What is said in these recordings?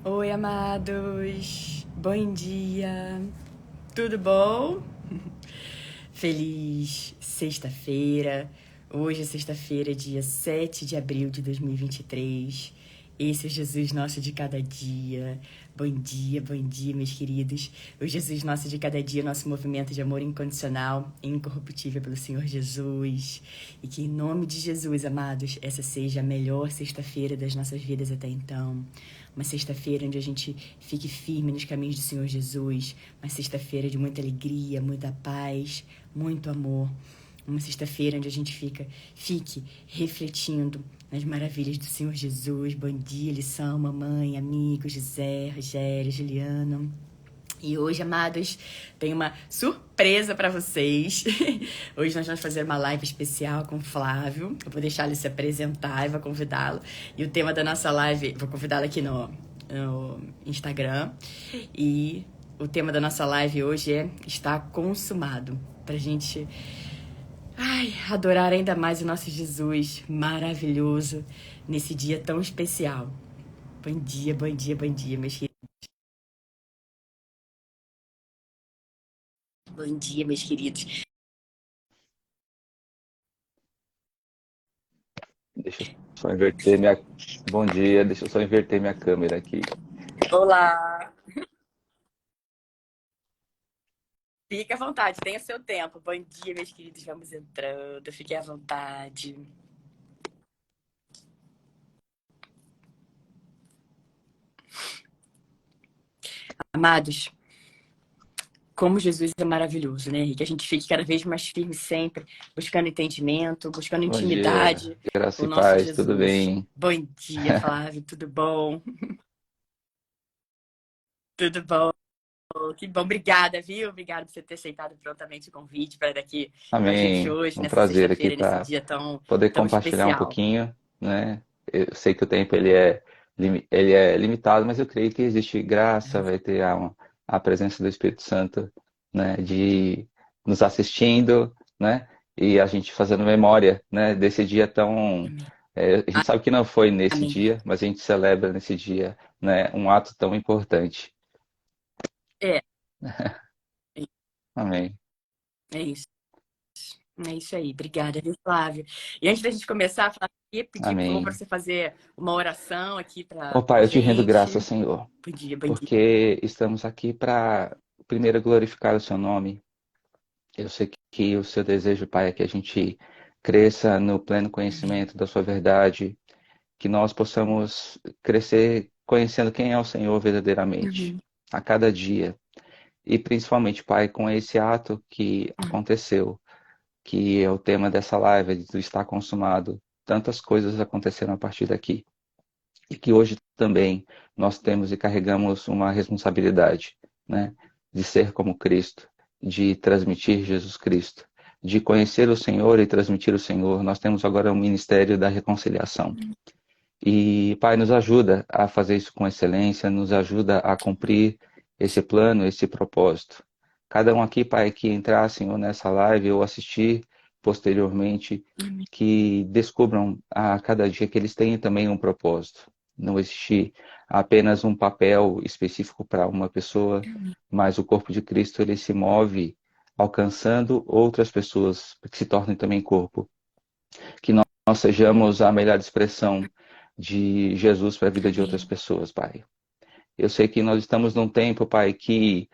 Oi, amados. Bom dia. Tudo bom? Feliz sexta-feira. Hoje é sexta-feira, dia 7 de abril de 2023. Esse é o Jesus nosso de cada dia. Bom dia, meus queridos. O Jesus nosso de cada dia, nosso movimento de amor incondicional e incorruptível pelo Senhor Jesus. E que em nome de Jesus, amados, essa seja a melhor sexta-feira das nossas vidas até então. Uma sexta-feira onde a gente fique firme nos caminhos do Senhor Jesus. Uma sexta-feira de muita alegria, muita paz, muito amor. Uma sexta-feira onde a gente fique refletindo nas maravilhas do Senhor Jesus. Bom dia, lição, mamãe, amigos, José, Rogério, Juliana. E hoje, amados, tem uma surpresa para vocês. Hoje nós vamos fazer uma live especial com o Flávio. Eu vou deixar ele se apresentar e vou convidá-lo. E o tema da nossa live, vou convidá-lo aqui no Instagram. E o tema da nossa live hoje é Está Consumado. Pra gente adorar ainda mais o nosso Jesus maravilhoso nesse dia tão especial. Bom dia, meus queridos. Bom dia, meus queridos. Deixa eu só inverter minha. Bom dia, deixa eu só inverter minha câmera aqui. Olá! Fique à vontade, tenha seu tempo. Bom dia, meus queridos. Vamos entrando. Fiquem à vontade. Amados, como Jesus é maravilhoso, né? E que a gente fique cada vez mais firme sempre, buscando entendimento, buscando Bom dia, intimidade graça com e o nosso paz, tudo Jesus. bem? Bom dia, Flávio. Tudo bom? Tudo bom? Que bom. Obrigada, viu? Obrigada por você ter aceitado prontamente o convite para estar aqui com a gente Amém. hoje, Um nessa prazer aqui sexta-feira, nesse para dia tão, poder tão compartilhar um especial. pouquinho, né? Eu sei que o tempo ele é limitado, mas eu creio que existe graça, vai ter a presença do Espírito Santo, né? De nos assistindo, né? E a gente fazendo memória, né? Desse dia tão. Amém. A gente sabe que não foi nesse Amém. dia, mas a gente celebra nesse dia, né? Um ato tão importante. É, Amém. é isso. É isso aí. Obrigada, viu, Flávio? E antes da gente começar, Flávio, eu queria pedir, por favor, para Amém. você fazer uma oração aqui Ó para Pai, a eu te rendo graça, gente. Senhor, Bom dia, bom dia. porque estamos aqui para, primeiro, glorificar o Seu nome. Eu sei que o Seu desejo, Pai, é que a gente cresça no pleno Amém. conhecimento da Sua verdade, que nós possamos crescer conhecendo quem é o Senhor verdadeiramente, Uhum. a cada dia. E principalmente, Pai, com esse ato que aconteceu, que é o tema dessa live, do estar consumado. Tantas coisas aconteceram a partir daqui. E que hoje também nós temos e carregamos uma responsabilidade, né, de ser como Cristo, de transmitir Jesus Cristo, de conhecer o Senhor e transmitir o Senhor. Nós temos agora o ministério da reconciliação. E, Pai, nos ajuda a fazer isso com excelência, nos ajuda a cumprir esse plano, esse propósito. Cada um aqui, Pai, que entrar, Senhor, nessa live ou assistir posteriormente, Amém. que descubram a cada dia que eles têm também um propósito. Não existe apenas um papel específico para uma pessoa, mas o corpo de Cristo ele se move alcançando outras pessoas que se tornem também corpo. Que nós sejamos a melhor expressão de Jesus para a vida de outras Amém. pessoas, Pai. Eu sei que nós estamos num tempo, Pai, que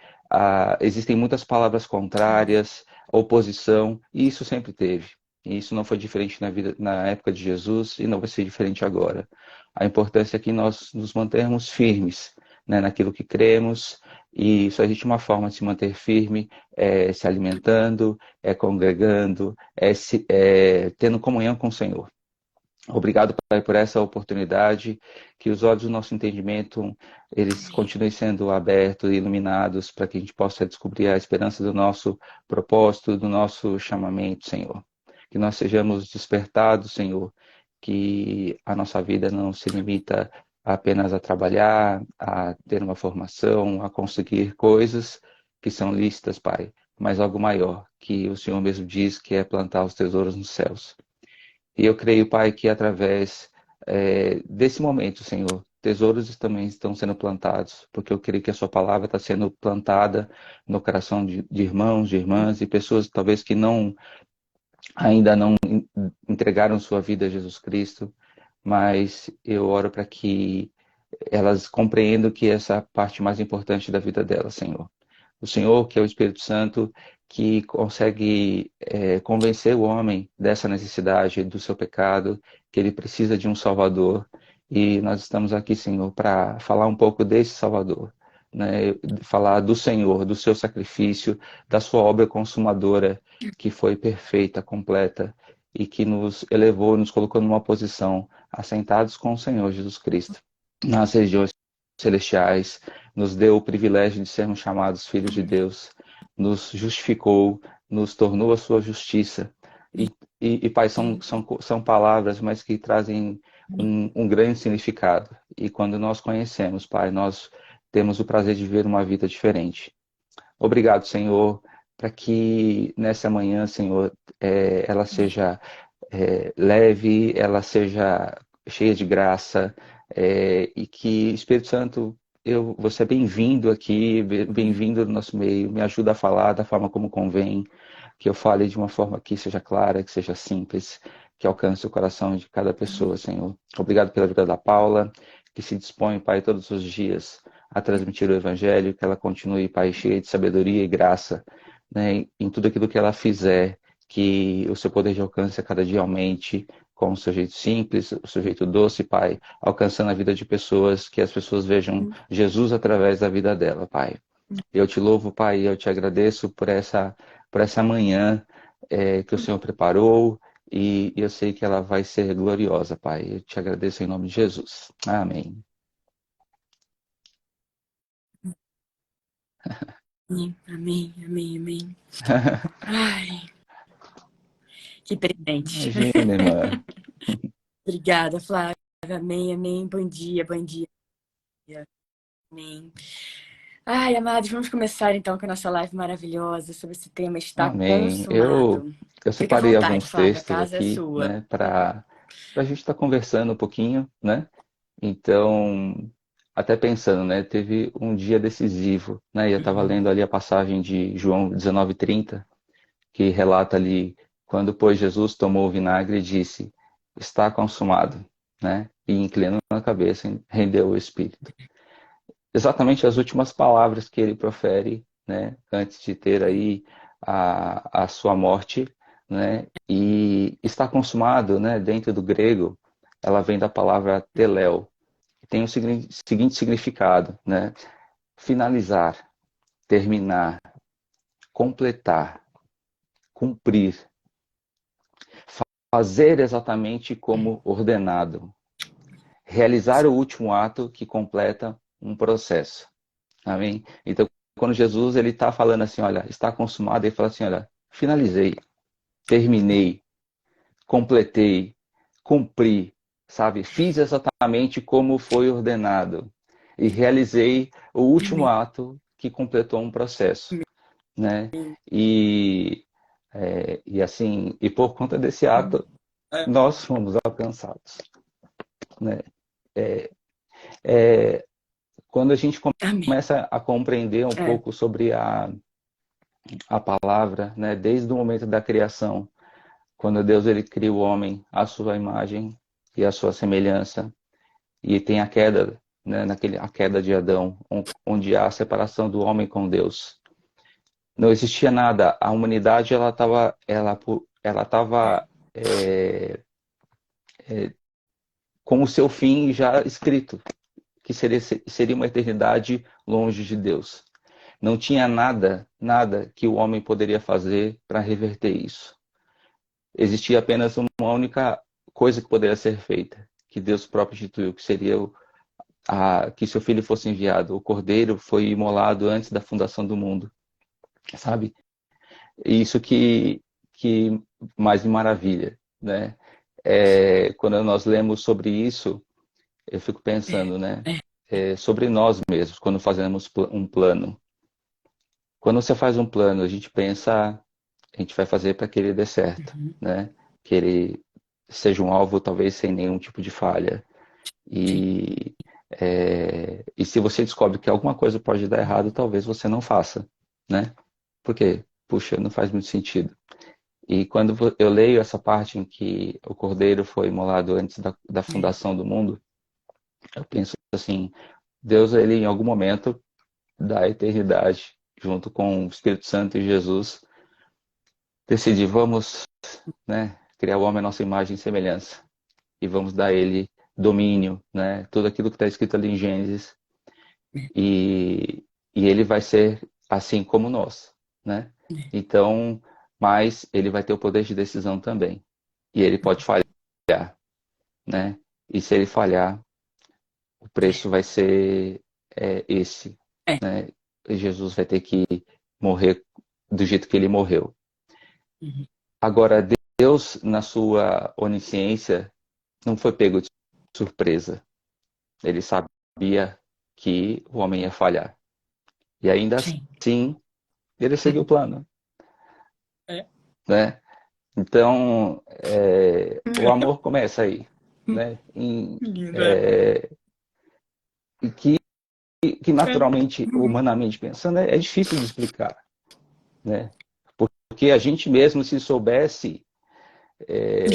existem muitas palavras Amém. contrárias, oposição, e isso sempre teve. E isso não foi diferente na época de Jesus e não vai ser diferente agora. A importância é que nós nos mantermos firmes, né, naquilo que cremos, e só existe uma forma de se manter firme, é se alimentando, é congregando, é tendo comunhão com o Senhor. Obrigado, Pai, por essa oportunidade, que os olhos do nosso entendimento, eles Amém. continuem sendo abertos e iluminados para que a gente possa descobrir a esperança do nosso propósito, do nosso chamamento, Senhor. Que nós sejamos despertados, Senhor, que a nossa vida não se limita apenas a trabalhar, a ter uma formação, a conseguir coisas que são lícitas, Pai, mas algo maior, que o Senhor mesmo diz que é plantar os tesouros nos céus. E eu creio, Pai, que através desse momento, Senhor, tesouros também estão sendo plantados, porque eu creio que a sua palavra está sendo plantada no coração de irmãos, de irmãs e pessoas talvez que ainda não entregaram sua vida a Jesus Cristo, mas eu oro para que elas compreendam que essa é a parte mais importante da vida delas, Senhor. O Senhor, que é o Espírito Santo, que consegue convencer o homem dessa necessidade, do seu pecado, que ele precisa de um Salvador. E nós estamos aqui, Senhor, para falar um pouco desse Salvador, né? Falar do Senhor, do seu sacrifício, da sua obra consumadora, que foi perfeita, completa, e que nos elevou, nos colocou numa posição, assentados com o Senhor Jesus Cristo, nas regiões celestiais, nos deu o privilégio de sermos chamados filhos de Deus, nos justificou, nos tornou a sua justiça. E Pai, são palavras, mas que trazem um grande significado. E quando nós conhecemos, Pai, nós temos o prazer de viver uma vida diferente. Obrigado, Senhor, para que nessa manhã, Senhor, ela seja leve, ela seja cheia de graça, e que, Espírito Santo, você é bem-vindo aqui, bem-vindo no nosso meio, me ajuda a falar da forma como convém, que eu fale de uma forma que seja clara, que seja simples, que alcance o coração de cada pessoa, Senhor. Obrigado pela vida da Paula, que se dispõe, Pai, todos os dias a transmitir o Evangelho, que ela continue, Pai, cheia de sabedoria e graça, né, em tudo aquilo que ela fizer, que o seu poder de alcance a cada dia aumente, com o seu jeito simples, o seu jeito doce, Pai, alcançando a vida de pessoas, que as pessoas vejam Jesus através da vida dela, Pai. Eu te louvo, Pai, eu te agradeço por essa manhã que o Senhor preparou, e eu sei que ela vai ser gloriosa, Pai. Eu te agradeço em nome de Jesus. Amém. Amém, amém, amém. Ai, que presente. Imagina, irmã. Obrigada, Flávia. Amém, amém. Bom dia, bom dia. Amém. Ai, amados, vamos começar então com a nossa live maravilhosa sobre esse tema Está Amém. Consumado. Eu Fica à separei vontade, alguns Flávia, a textos casa é aqui, sua. né, para a gente estar conversando um pouquinho, né? Então, até pensando, né, teve um dia decisivo, né? E eu estava lendo ali a passagem de João 19:30, que relata ali quando, pois, Jesus tomou o vinagre e disse: está consumado, né? E inclinando a cabeça, rendeu o espírito. Exatamente as últimas palavras que ele profere, né, antes de ter aí a sua morte, né, e está consumado, né, dentro do grego, ela vem da palavra teléu, que tem o seguinte significado, né, finalizar, terminar, completar, cumprir, fazer exatamente como ordenado, realizar o último ato que completa um processo. Amém? Então, quando Jesus ele está falando assim, olha, está consumado, ele fala assim, olha, finalizei, terminei, completei, cumpri, sabe? Fiz exatamente como foi ordenado e realizei o último Amém. ato que completou um processo, né? E assim, e por conta desse ato, nós fomos alcançados, né? Quando a gente Amém. começa a compreender um pouco sobre a palavra, né, desde o momento da criação, quando Deus ele cria o homem à sua imagem e à sua semelhança, e tem a queda, né, a queda de Adão, onde há a separação do homem com Deus. Não existia nada, a humanidade ela tava com o seu fim já escrito, que seria uma eternidade longe de Deus. Não tinha nada que o homem poderia fazer para reverter isso. Existia apenas uma única coisa que poderia ser feita, que Deus próprio instituiu, que seria que seu filho fosse enviado. O cordeiro foi imolado antes da fundação do mundo, sabe? Isso que mais me maravilha, né? Quando nós lemos sobre isso, eu fico pensando, né? Sobre nós mesmos, quando fazemos um plano. Quando você faz um plano, a gente pensa, a gente vai fazer para que ele dê certo, né? Que ele seja um alvo talvez sem nenhum tipo de falha. Sim. E E se você descobre que alguma coisa pode dar errado, talvez você não faça, né? Porque, puxa, não faz muito sentido. E quando eu leio essa parte em que o Cordeiro foi imolado antes da fundação do mundo, eu penso assim, Deus, ele em algum momento da eternidade, junto com o Espírito Santo e Jesus, decidir, vamos, né, criar o homem à nossa imagem e semelhança. E vamos dar a ele domínio, né? Tudo aquilo que está escrito ali em Gênesis. E, e ele vai ser assim como nós, né? Então, mas ele vai ter o poder de decisão também. E ele pode falhar, né? E se ele falhar, o preço vai ser esse, É. né? Jesus vai ter que morrer do jeito que ele morreu. Uhum. Agora, Deus, na sua onisciência, não foi pego de surpresa. Ele sabia que o homem ia falhar. E ainda Sim. assim, ele seguiu o plano, É. né? Então, o amor começa aí, né? Lindo, é. E que É. naturalmente, humanamente pensando, é difícil de explicar, né? Porque a gente mesmo, se soubesse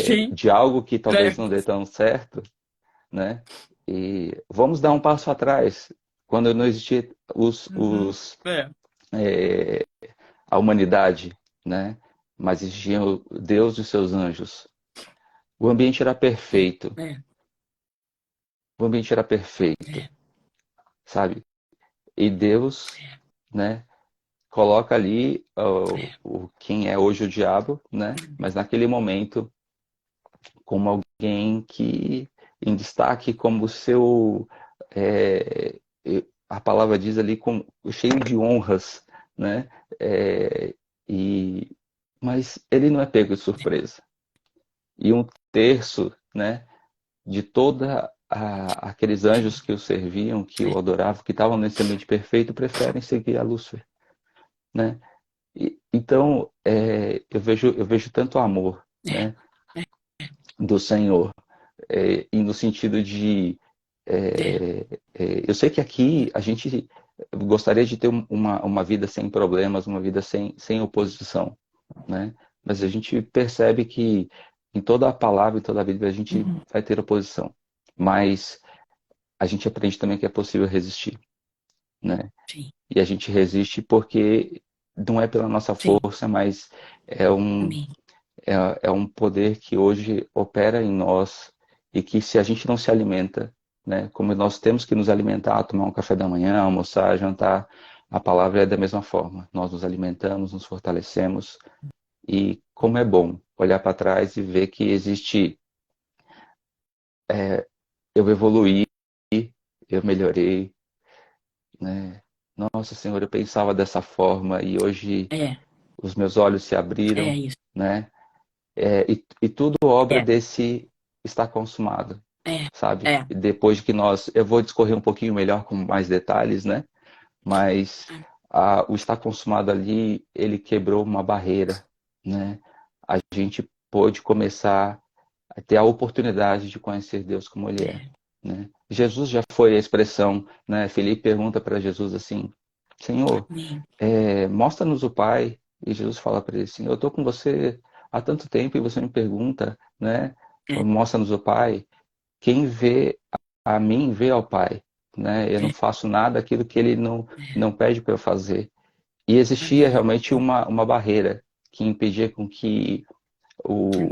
Sim. de algo que talvez É. não dê tão certo, né? E vamos dar um passo atrás. Quando não existia Uhum. É. a humanidade, né? Mas existia Deus e os seus anjos. O ambiente era perfeito. É. O ambiente era perfeito, É. sabe? E Deus, né, coloca ali quem é hoje o diabo, né? Mas naquele momento, como alguém que em destaque, como seu, é, a palavra diz ali, cheio de honras, né? É, e, mas ele não é pego de surpresa. E um terço, né, de toda aqueles anjos que o serviam, que o adoravam, que estavam nesse ambiente perfeito, preferem seguir a Lúcifer, né? Então, eu vejo tanto amor, É. né, do Senhor, e no sentido de, eu sei que aqui a gente gostaria de ter uma vida sem problemas, uma vida sem oposição, né? Mas a gente percebe que em toda a palavra, em toda a vida, a gente Uhum. vai ter oposição. Mas a gente aprende também que é possível resistir, né? Sim. E a gente resiste porque não é pela nossa Sim. força, mas é um, Amém. é um poder que hoje opera em nós e que se a gente não se alimenta, né? Como nós temos que nos alimentar, tomar um café da manhã, almoçar, jantar, a palavra é da mesma forma. Nós nos alimentamos, nos fortalecemos e como é bom olhar para trás e ver que existe, eu evoluí, eu melhorei, né? Nossa Senhor, eu pensava dessa forma e hoje É. os meus olhos se É abriram, isso. né? E tudo obra É. desse está consumado, É. sabe? É. E depois de que eu vou discorrer um pouquinho melhor com mais detalhes, né? Mas o está consumado ali, ele quebrou uma barreira, né? A gente pôde começar a ter a oportunidade de conhecer Deus como Ele é, É. né? Jesus já foi a expressão, né? Felipe pergunta para Jesus assim, Senhor, Amém. mostra-nos o Pai. E Jesus fala para ele assim, eu estou com você há tanto tempo e você me pergunta, né? É. Mostra-nos o Pai. Quem vê a mim, vê ao Pai, né? Eu não É. faço nada aquilo que ele não pede para eu fazer. E existia Amém. realmente uma barreira que impedia com que Amém.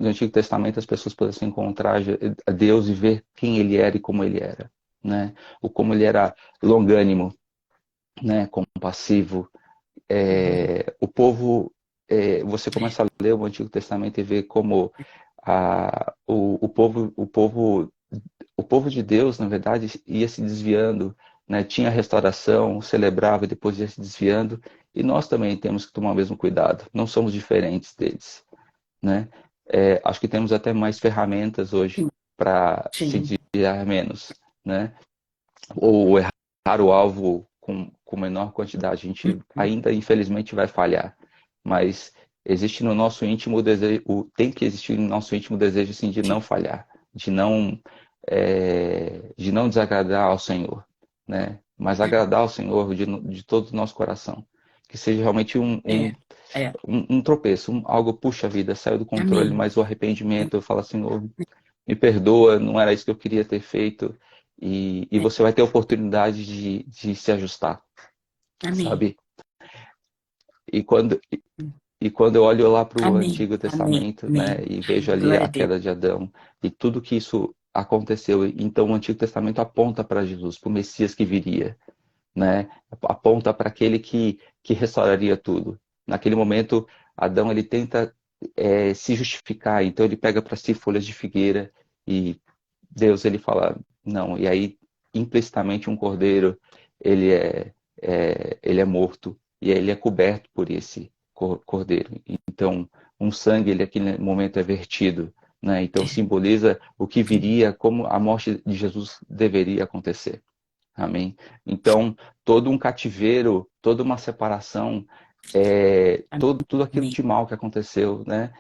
no Antigo Testamento as pessoas pudessem encontrar a Deus e ver quem ele era e como ele era, né? O como ele era longânimo, né? Compassivo. O povo, você começa a ler o Antigo Testamento e ver como o povo de Deus, na verdade, ia se desviando, né? Tinha restauração, celebrava e depois ia se desviando. E nós também temos que tomar o mesmo cuidado. Não somos diferentes deles, né? Acho que temos até mais ferramentas hoje Sim. para se Sim. desviar menos, né? Ou errar o alvo com menor quantidade. A gente Uhum. ainda, infelizmente, vai falhar. Mas existe no nosso íntimo o desejo, tem que existir no nosso íntimo o desejo assim, de não Sim. falhar, de não de não desagradar ao Senhor, né? Mas agradar ao Senhor de todo o nosso coração. Que seja realmente É, é. um tropeço, algo, puxa vida, saiu do controle, Amém. mas o arrependimento, eu falo assim, Senhor, me perdoa, não era isso que eu queria ter feito, e você vai ter a oportunidade de se ajustar, Amém. sabe? E quando, e quando eu olho lá para o Amém. Antigo Amém. Testamento, né, Amém. e Ai, vejo ali glória a a Deus. queda de Adão e tudo que isso aconteceu, então o Antigo Testamento aponta para Jesus, para o Messias que viria, né? Aponta para aquele que restauraria tudo. Naquele momento, Adão ele tenta se justificar, então ele pega para si folhas de figueira e Deus ele fala não. E aí implicitamente um cordeiro ele ele é morto e aí ele é coberto por esse cordeiro. Então um sangue ele naquele momento é vertido, né? Então simboliza o que viria, como a morte de Jesus deveria acontecer. Amém. Então, todo um cativeiro, toda uma separação, tudo aquilo Amém. de mal que aconteceu, né?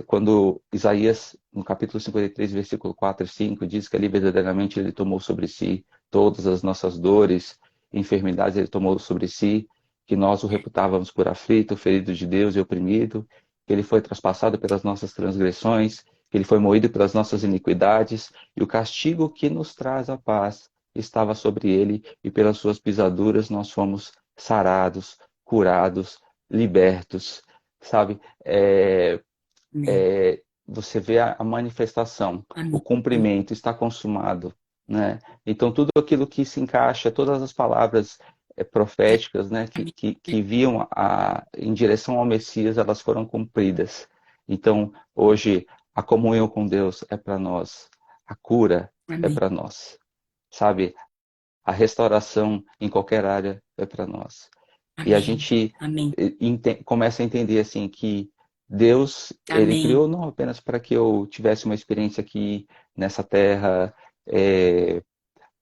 Quando Isaías, no capítulo 53, versículo 4 e 5, diz que ali verdadeiramente ele tomou sobre si todas as nossas dores, enfermidades ele tomou sobre si, que nós o reputávamos por aflito, ferido de Deus e oprimido, que ele foi traspassado pelas nossas transgressões, que ele foi moído pelas nossas iniquidades, e o castigo que nos traz a paz estava sobre ele, e pelas suas pisaduras nós fomos sarados, curados, libertos, sabe? Amém. Você vê a manifestação, o Amém. cumprimento está consumado, né? Então tudo aquilo que se encaixa, todas as palavras proféticas, né, Amém. que viam em direção ao Messias, elas foram cumpridas. Então hoje a comunhão com Deus é para nós, a cura é Amém. para nós, sabe? A restauração em qualquer área é para nós. E a Amém. gente Amém. começa a entender assim que Deus, ele Amém. criou não apenas para que eu tivesse uma experiência aqui nessa terra, é,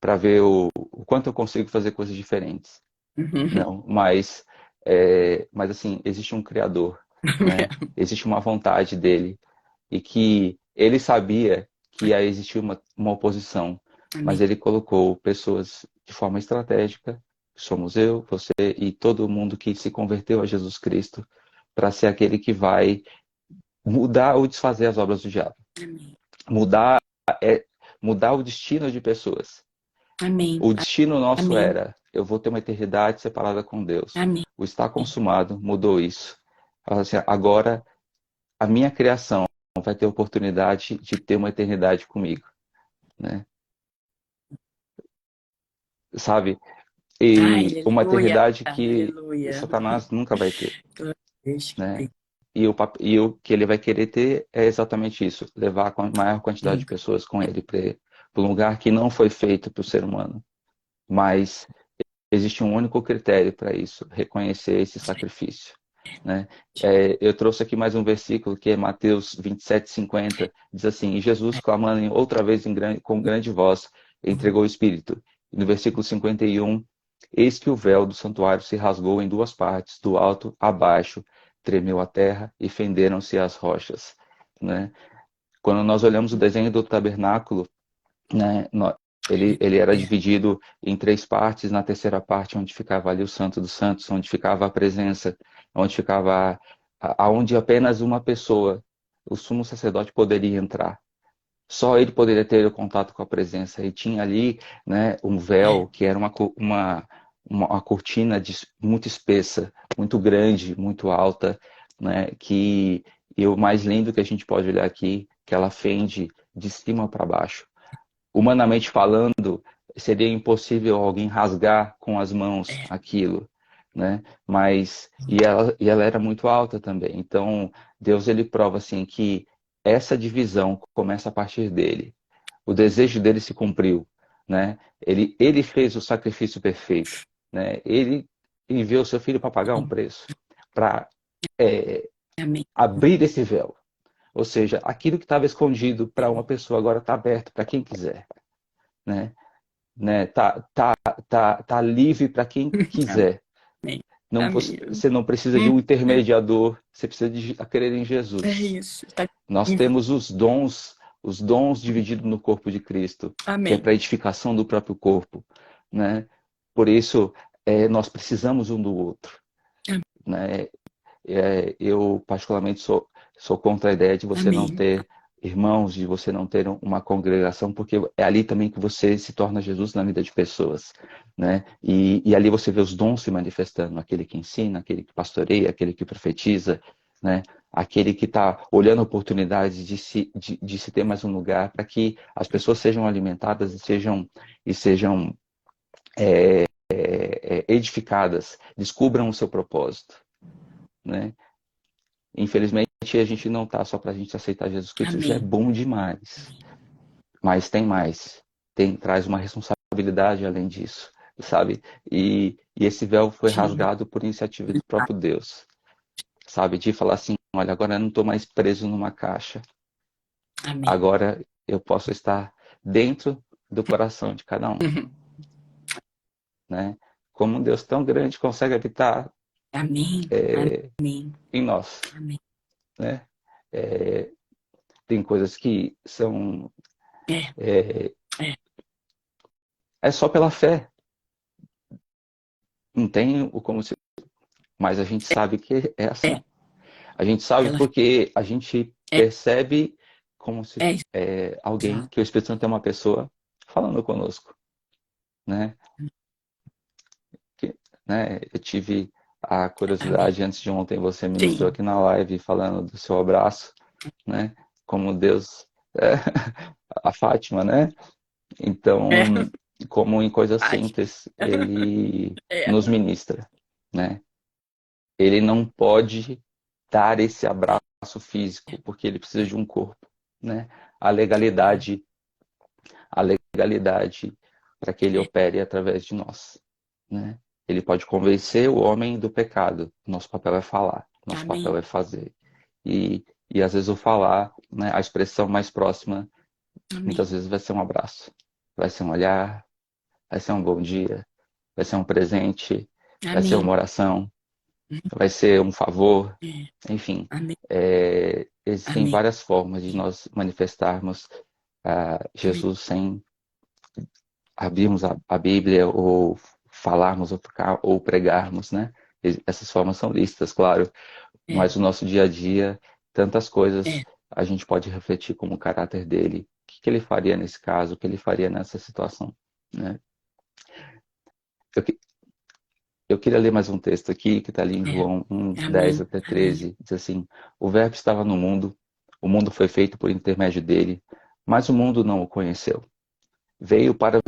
para ver o quanto eu consigo fazer coisas diferentes. Uhum. Não, mas assim, existe um Criador, né? Existe uma vontade dele e que ele sabia que ia existir uma oposição, mas Amém. ele colocou pessoas de forma estratégica, que somos eu, você e todo mundo que se converteu a Jesus Cristo, para ser aquele que vai mudar ou desfazer as obras do diabo, Amém. mudar mudar o destino de pessoas. Amém. O destino nosso Amém. era: eu vou ter uma eternidade separada com Deus. Amém. O está consumado mudou isso. Assim, agora a minha criação vai ter a oportunidade de ter uma eternidade comigo, né? Sabe? E uma Aleluia. eternidade que Aleluia. Satanás nunca vai ter, Glória a Deus. né? E o que ele vai querer ter é exatamente isso, levar a maior quantidade de pessoas com ele para um lugar que não foi feito para o ser humano. Mas existe um único critério para isso, reconhecer esse sacrifício, né? Eu trouxe aqui mais um versículo que é Mateus 27:50, diz assim: e Jesus, clamando outra vez com grande voz, entregou o Espírito. E no versículo 51, eis que o véu do santuário se rasgou em duas partes, do alto a baixo, tremeu a terra e fenderam-se as rochas, né? Quando nós olhamos o desenho do tabernáculo, né, ele era dividido em três partes. Na terceira parte, onde ficava ali o Santo dos Santos, onde ficava a presença, onde ficava aonde apenas uma pessoa, o sumo sacerdote, poderia entrar. Só ele poderia ter o contato com a presença. E tinha ali, né, um véu que era uma cortina muito espessa, muito grande, muito alta, né, e o mais lindo que a gente pode olhar aqui, que ela fende de cima para baixo. Humanamente falando, seria impossível alguém rasgar com as mãos aquilo, né? Mas e ela era muito alta também. Então, Deus ele prova assim que essa divisão começa a partir dele. O desejo dele se cumpriu, né? Ele fez o sacrifício perfeito, né? Ele enviou seu filho para pagar um preço, para Amém. abrir esse véu. Ou seja, aquilo que estava escondido para uma pessoa agora está aberto para quem quiser, né? Tá livre para quem quiser. Amém. Não, Amém. você não precisa de um intermediador, você precisa de crer em É Jesus. isso. Está Nós disponível. temos os dons, os dons divididos no corpo de Cristo, que é Amém. para a edificação do próprio corpo, né? Por isso, nós precisamos um do outro, né? Eu, particularmente, sou contra a ideia de você não Amém. ter irmãos, de você não ter uma congregação, porque é ali também que você se torna Jesus na vida de pessoas, né? E ali você vê os dons se manifestando, aquele que ensina, aquele que pastoreia, aquele que profetiza, né? Aquele que está olhando oportunidades de se ter mais um lugar para que as pessoas sejam alimentadas e sejam edificadas, descubram o seu propósito, né? Infelizmente, a gente não está só para a gente aceitar Jesus Cristo, já é Amém. bom demais. Mas tem mais. Traz uma responsabilidade além disso, sabe? E esse véu foi Sim. rasgado por iniciativa do próprio Deus, sabe? De falar assim, olha, agora eu não estou mais preso numa caixa. Amém. Agora eu posso estar dentro do coração de cada um, né? Como um Deus tão grande consegue habitar Amém. Amém. em nós, Amém. né? É, tem coisas que são É, é, é, é só pela fé. Não tem o como se. Mas a gente sabe que é assim. é. A gente sabe Pela porque a gente é, percebe como se é alguém, exato. que o Espírito Santo é uma pessoa falando conosco, né? Que, né? Eu tive a Amém. curiosidade, antes de ontem você ministrou Sim. aqui na live falando do seu abraço, né? Como Deus, é, a Fátima, né? É. Então, como em coisas Ai. simples, ele É. nos ministra, né? Ele não pode dar esse abraço físico, porque ele precisa de um corpo, né? A legalidade, a legalidade para que ele É. opere através de nós, né? Ele pode convencer o homem do pecado. Nosso papel é falar, nosso papel Amém. é fazer. E às vezes o falar, né, a expressão mais próxima, Amém. muitas vezes vai ser um abraço, vai ser um olhar, vai ser um bom dia, vai ser um presente, vai ser Amém. uma oração, vai ser um favor, É. enfim. Amém. Existem Amém. várias formas de nós manifestarmos Amém. Jesus sem abrirmos a Bíblia ou falarmos ou pregarmos, né? Essas formas são lícitas, claro, É. mas o nosso dia a dia, tantas É. coisas a gente pode refletir como o caráter dele, o que ele faria nesse caso, o que ele faria nessa situação, né? Eu, eu queria ler mais um texto aqui, que está ali em É. João 1, 10 Amém. até Amém. 13. Diz assim: o Verbo estava no mundo, o mundo foi feito por intermédio dele, mas o mundo não o conheceu. Veio para,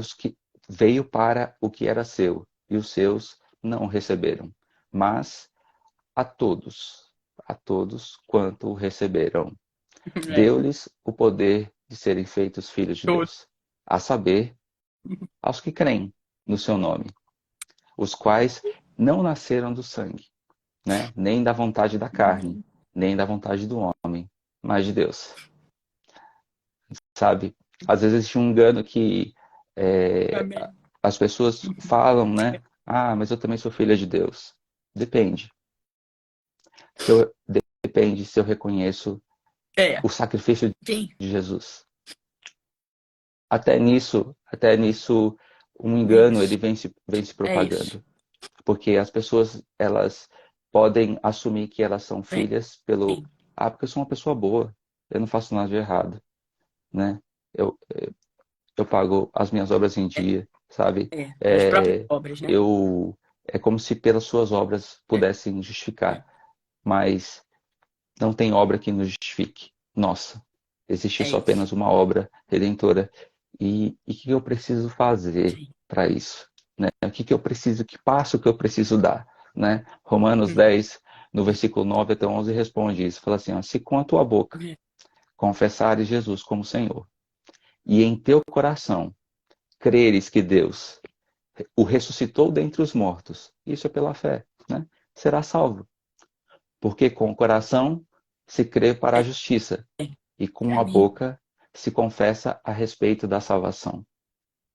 veio para o que era seu, e os seus não o receberam. Mas a todos quanto o receberam, É. deu-lhes o poder de serem feitos filhos de Todo. Deus, a saber, aos que creem no seu nome, os quais não nasceram do sangue, né? Nem da vontade da carne, nem da vontade do homem, mas de Deus, sabe? Às vezes existe um engano que é, Amém. as pessoas falam, né? Ah, mas eu também sou filha de Deus. Depende. Se eu, depende se eu reconheço É. o sacrifício Sim. de Jesus. Até nisso, um É engano ele isso. vem se É isso. propagando, porque as pessoas elas podem assumir que elas são É. filhas pelo Sim. porque eu sou uma pessoa boa, eu não faço nada de errado, né? Eu, eu pago as minhas obras em dia, sabe? É. Pelas próprias É, obras, né? eu é como se pelas suas obras É. pudessem É. justificar, mas não tem obra que nos justifique. Nossa, existe É só isso. apenas uma obra redentora. E o que eu preciso fazer Sim. para isso? Né? O que eu preciso, que passo que eu preciso dar? Né? Romanos Hum. 10, no versículo 9 até 11, responde isso. Fala assim, ó, se com a tua boca É. confessares Jesus como Senhor, e em teu coração creres que Deus o ressuscitou dentre os mortos, isso é pela fé, né? Será salvo. Porque com o coração se crê para a É. justiça, É. e com a Amém. boca se confessa a respeito da salvação.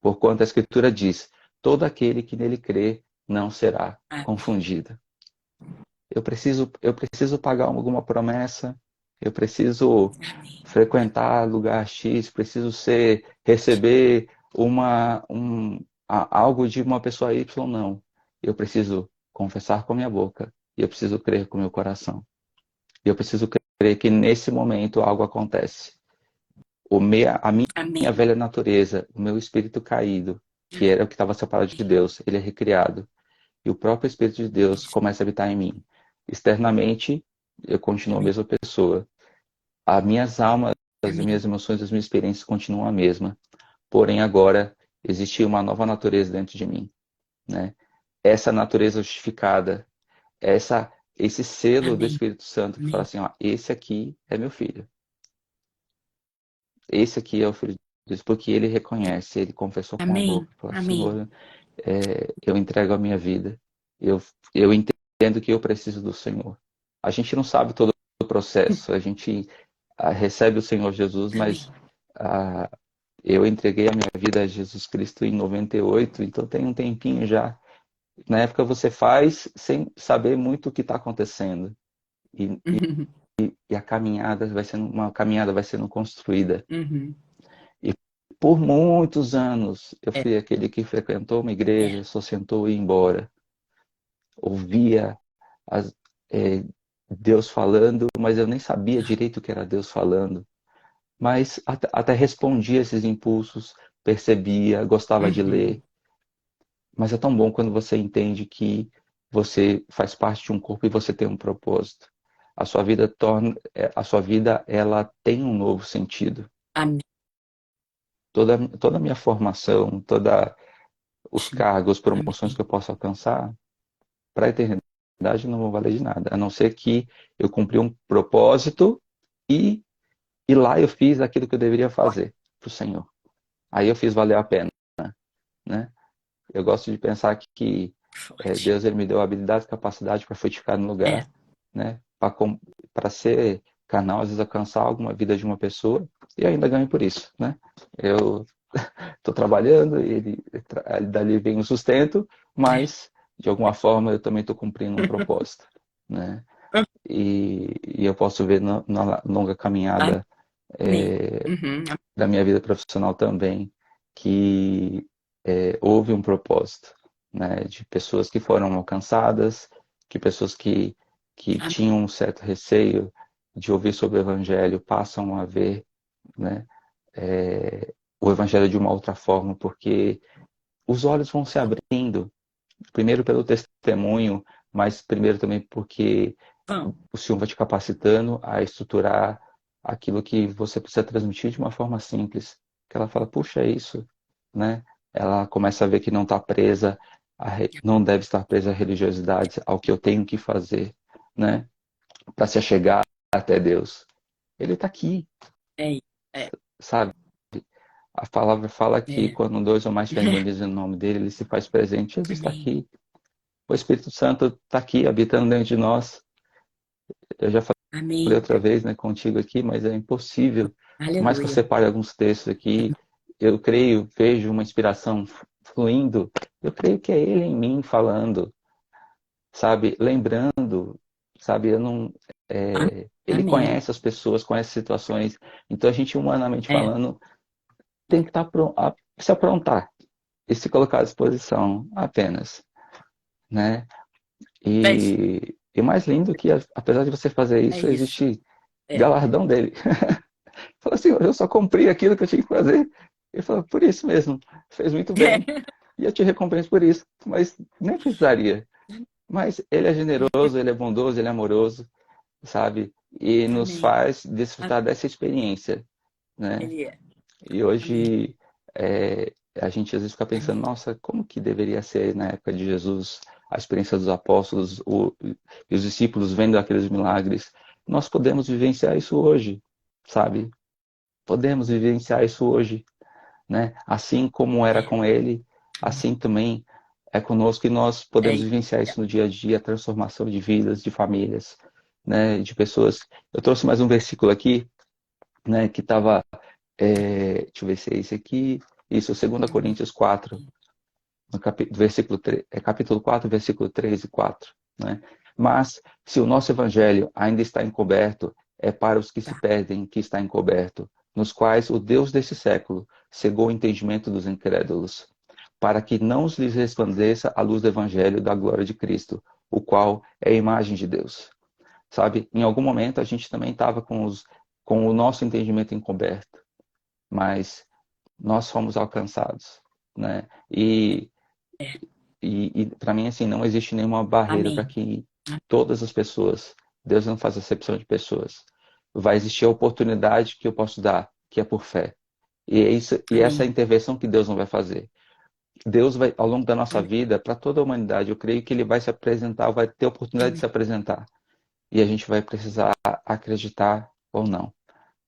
Porquanto a Escritura diz: todo aquele que nele crê não será Amém. confundido. Eu preciso pagar alguma promessa, Eu preciso Amém. frequentar lugar X, preciso receber algo de uma pessoa Y, não. Eu preciso confessar com a minha boca e eu preciso crer com o meu coração. E eu preciso crer que nesse momento algo acontece. A minha Amém. velha natureza, o meu espírito caído, que era o que estava separado de Deus, ele é recriado. E o próprio Espírito de Deus começa a habitar em mim. Externamente, eu continuo a Amém. mesma pessoa. As minhas almas, as Amém. minhas emoções, as minhas experiências continuam a mesma. Porém, agora existe uma nova natureza dentro de mim, né? Essa natureza justificada, esse selo do Amém. Espírito Santo que fala Amém. assim, ó, esse aqui é meu filho. Esse aqui é o filho de Deus, porque ele reconhece, ele confessou com a Amém. boca, falou, Amém. Senhor, eu entrego a minha vida. Eu entendo que eu preciso do Senhor. A gente não sabe todo o processo, a gente recebe o Senhor Jesus, Amém. mas ah, eu entreguei a minha vida a Jesus Cristo em 98, então tem um tempinho já. Na época você faz sem saber muito o que está acontecendo. E, Uhum. e a caminhada uma caminhada vai sendo construída. Uhum. E por muitos anos eu É, fui aquele que frequentou uma igreja, é. só sentou e ia embora. Ouvia as- é, Deus falando, mas eu nem sabia direito o que era Deus falando. Mas até respondia esses impulsos, percebia, gostava de Uhum. ler. Mas é tão bom quando você entende que você faz parte de um corpo e você tem um propósito. A sua vida, ela tem um novo sentido. Amém. Toda a minha formação, todos os cargos, promoções Amém. que eu posso alcançar, para a eternidade não vão valer de nada, a não ser que eu cumpri um propósito e, e lá eu fiz aquilo que eu deveria fazer para o Senhor. Aí eu fiz valer a pena, né? Eu gosto de pensar que Forte. Deus ele me deu a habilidade e capacidade para frutificar no É. lugar, né? Para ser canal, às vezes alcançar alguma vida de uma pessoa e ainda ganho por isso, né? Eu estou trabalhando, dali vem o sustento, É. mas de alguma forma eu também estou cumprindo um propósito, né? E eu posso ver na longa caminhada Amém. Uhum. da minha vida profissional também que houve um propósito, né? De pessoas que foram alcançadas, que pessoas que Amém. tinham um certo receio de ouvir sobre o Evangelho passam a ver, né? O Evangelho de uma outra forma, porque os olhos vão se abrindo, primeiro pelo testemunho, mas primeiro também porque Vão. o Senhor vai te capacitando a estruturar aquilo que você precisa transmitir de uma forma simples. Que ela fala, puxa, é isso, né? Ela começa a ver que não está presa, não deve estar presa à religiosidade, ao que eu tenho que fazer, né? Para se achegar até Deus. Ele está aqui, É. É. sabe? A palavra fala que É. quando dois ou mais estiverem reunidos no nome dele, ele se faz presente. Jesus está Amém. aqui. O Espírito Santo está aqui, habitando dentro de nós. Eu já falei Amém. outra vez, né, contigo aqui, mas é impossível. Por mais que eu Aleluia. separe alguns textos aqui, eu creio, vejo uma inspiração fluindo, eu creio que é Ele em mim falando, sabe? Lembrando, sabe? Eu não, Ele Amém. conhece as pessoas, conhece situações, então a gente, humanamente É. falando, tem que estar se aprontar e se colocar à disposição apenas, né? Fecha. E o mais lindo é que, apesar de você fazer É isso, isso. existe É. galardão dele. Fala assim, eu só cumpri aquilo que eu tinha que fazer. Ele falou, por isso mesmo, fez muito bem. E eu te recompenso por isso. Mas nem precisaria. Mas ele é generoso, ele é bondoso, ele é amoroso, sabe? E nos Amém. faz desfrutar dessa experiência, né? Ele é. E Amém. hoje a gente às vezes fica pensando, Amém. nossa, como que deveria ser na época de Jesus a experiência dos apóstolos e os discípulos vendo aqueles milagres? Nós podemos vivenciar isso hoje, sabe? Podemos vivenciar isso hoje, né? Assim como era É. com ele, assim também é conosco e nós É podemos isso. vivenciar isso no dia a dia, a transformação de vidas, de famílias, né? De pessoas. Eu trouxe mais um versículo aqui, né? Que estava, deixa eu ver se é esse aqui, isso, 2 Coríntios 4, no versículo 3, capítulo 4, versículo 3 e 4, né? Mas se o nosso evangelho ainda está encoberto, é para os que se Tá. perdem, que está encoberto, nos quais o Deus desse século cegou o entendimento dos incrédulos, para que não lhes resplandeça a luz do Evangelho da glória de Cristo, o qual é a imagem de Deus. Sabe, em algum momento a gente também estava com o nosso entendimento encoberto, mas nós fomos alcançados, né? É. E para mim, assim, não existe nenhuma barreira para Amém. que todas as pessoas, Deus não faz acepção de pessoas, vai existir a oportunidade que eu posso dar, que é por fé. E, é isso, e essa é a Amém. intervenção que Deus não vai fazer. Deus vai, ao longo da nossa Amém. vida, para toda a humanidade, eu creio que Ele vai se apresentar, vai ter a oportunidade de Amém. se apresentar. E a gente vai precisar acreditar ou não,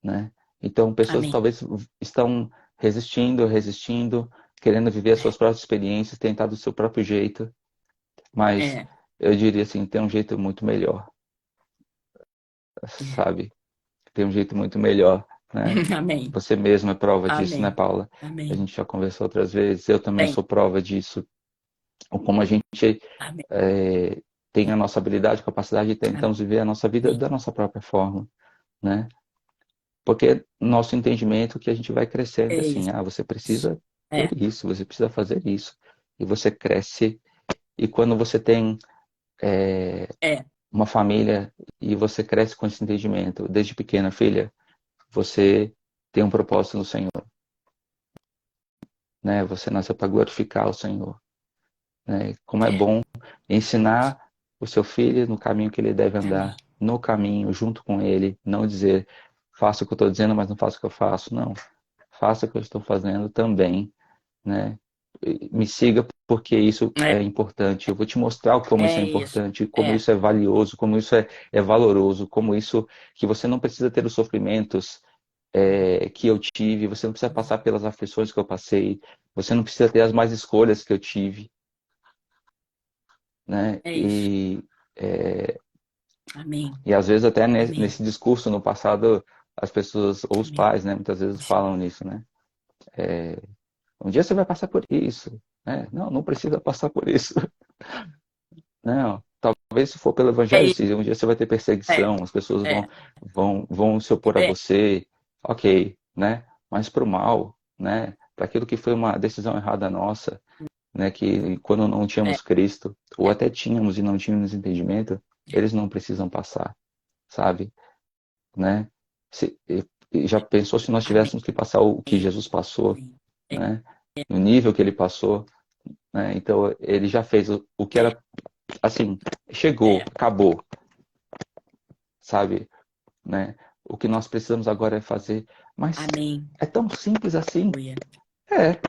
né? Então, pessoas Amém. talvez estão resistindo, querendo viver as suas próprias experiências, tentar do seu próprio jeito, mas É. eu diria assim, tem um jeito muito melhor, É. sabe? Tem um jeito muito melhor, né? Amém. Você mesmo é prova disso, né, Amém. Paula? A Amém. gente já conversou outras vezes, eu também Bem. sou prova disso. Ou como a gente Amém. é, tem a nossa habilidade, capacidade e tentamos viver a nossa vida Amém. da nossa própria forma, né? Porque nosso entendimento que a gente vai crescendo É assim, isso. você precisa ter É. isso, você precisa fazer isso. E você cresce, e quando você tem É. uma família e você cresce com esse entendimento, desde pequena, filha, você tem um propósito no Senhor, né? Você nasceu para glorificar o Senhor, né? Como é É. bom ensinar o seu filho no caminho que ele deve andar, Amém. no caminho, junto com ele, não dizer, faça o que eu estou dizendo, mas não faça o que eu faço, não. Faça o que eu estou fazendo também, né? Me siga porque isso É. é importante. Eu vou te mostrar como isso é É isso. importante, como É. isso é valioso, como isso é valoroso, como isso que você não precisa ter os sofrimentos que eu tive, você não precisa passar pelas aflições que eu passei, você não precisa ter as más escolhas que eu tive, né? É isso. É, Amém. e às vezes até Amém. nesse discurso no passado as pessoas ou os Amém. pais, né, muitas vezes falam nisso, né? Um dia você vai passar por isso, né? Não, não precisa passar por isso. Não, talvez se for pelo É evangelho, isso. sim, um dia você vai ter É. perseguição, as pessoas É. vão se opor a É. você, ok, né? Mas para o mal, né? Para aquilo que foi uma decisão errada nossa, né? Que quando não É. tínhamos Cristo, ou É. até tínhamos e não tínhamos entendimento, eles não precisam passar, sabe? Né? E já pensou se nós Amém. tivéssemos que passar o que Jesus passou, Amém. né? No nível que ele passou, né? Então ele já fez o que É. era assim, chegou, É. acabou, sabe, né? O que nós precisamos agora é fazer, mas Amém. é tão simples assim. Aleluia. É,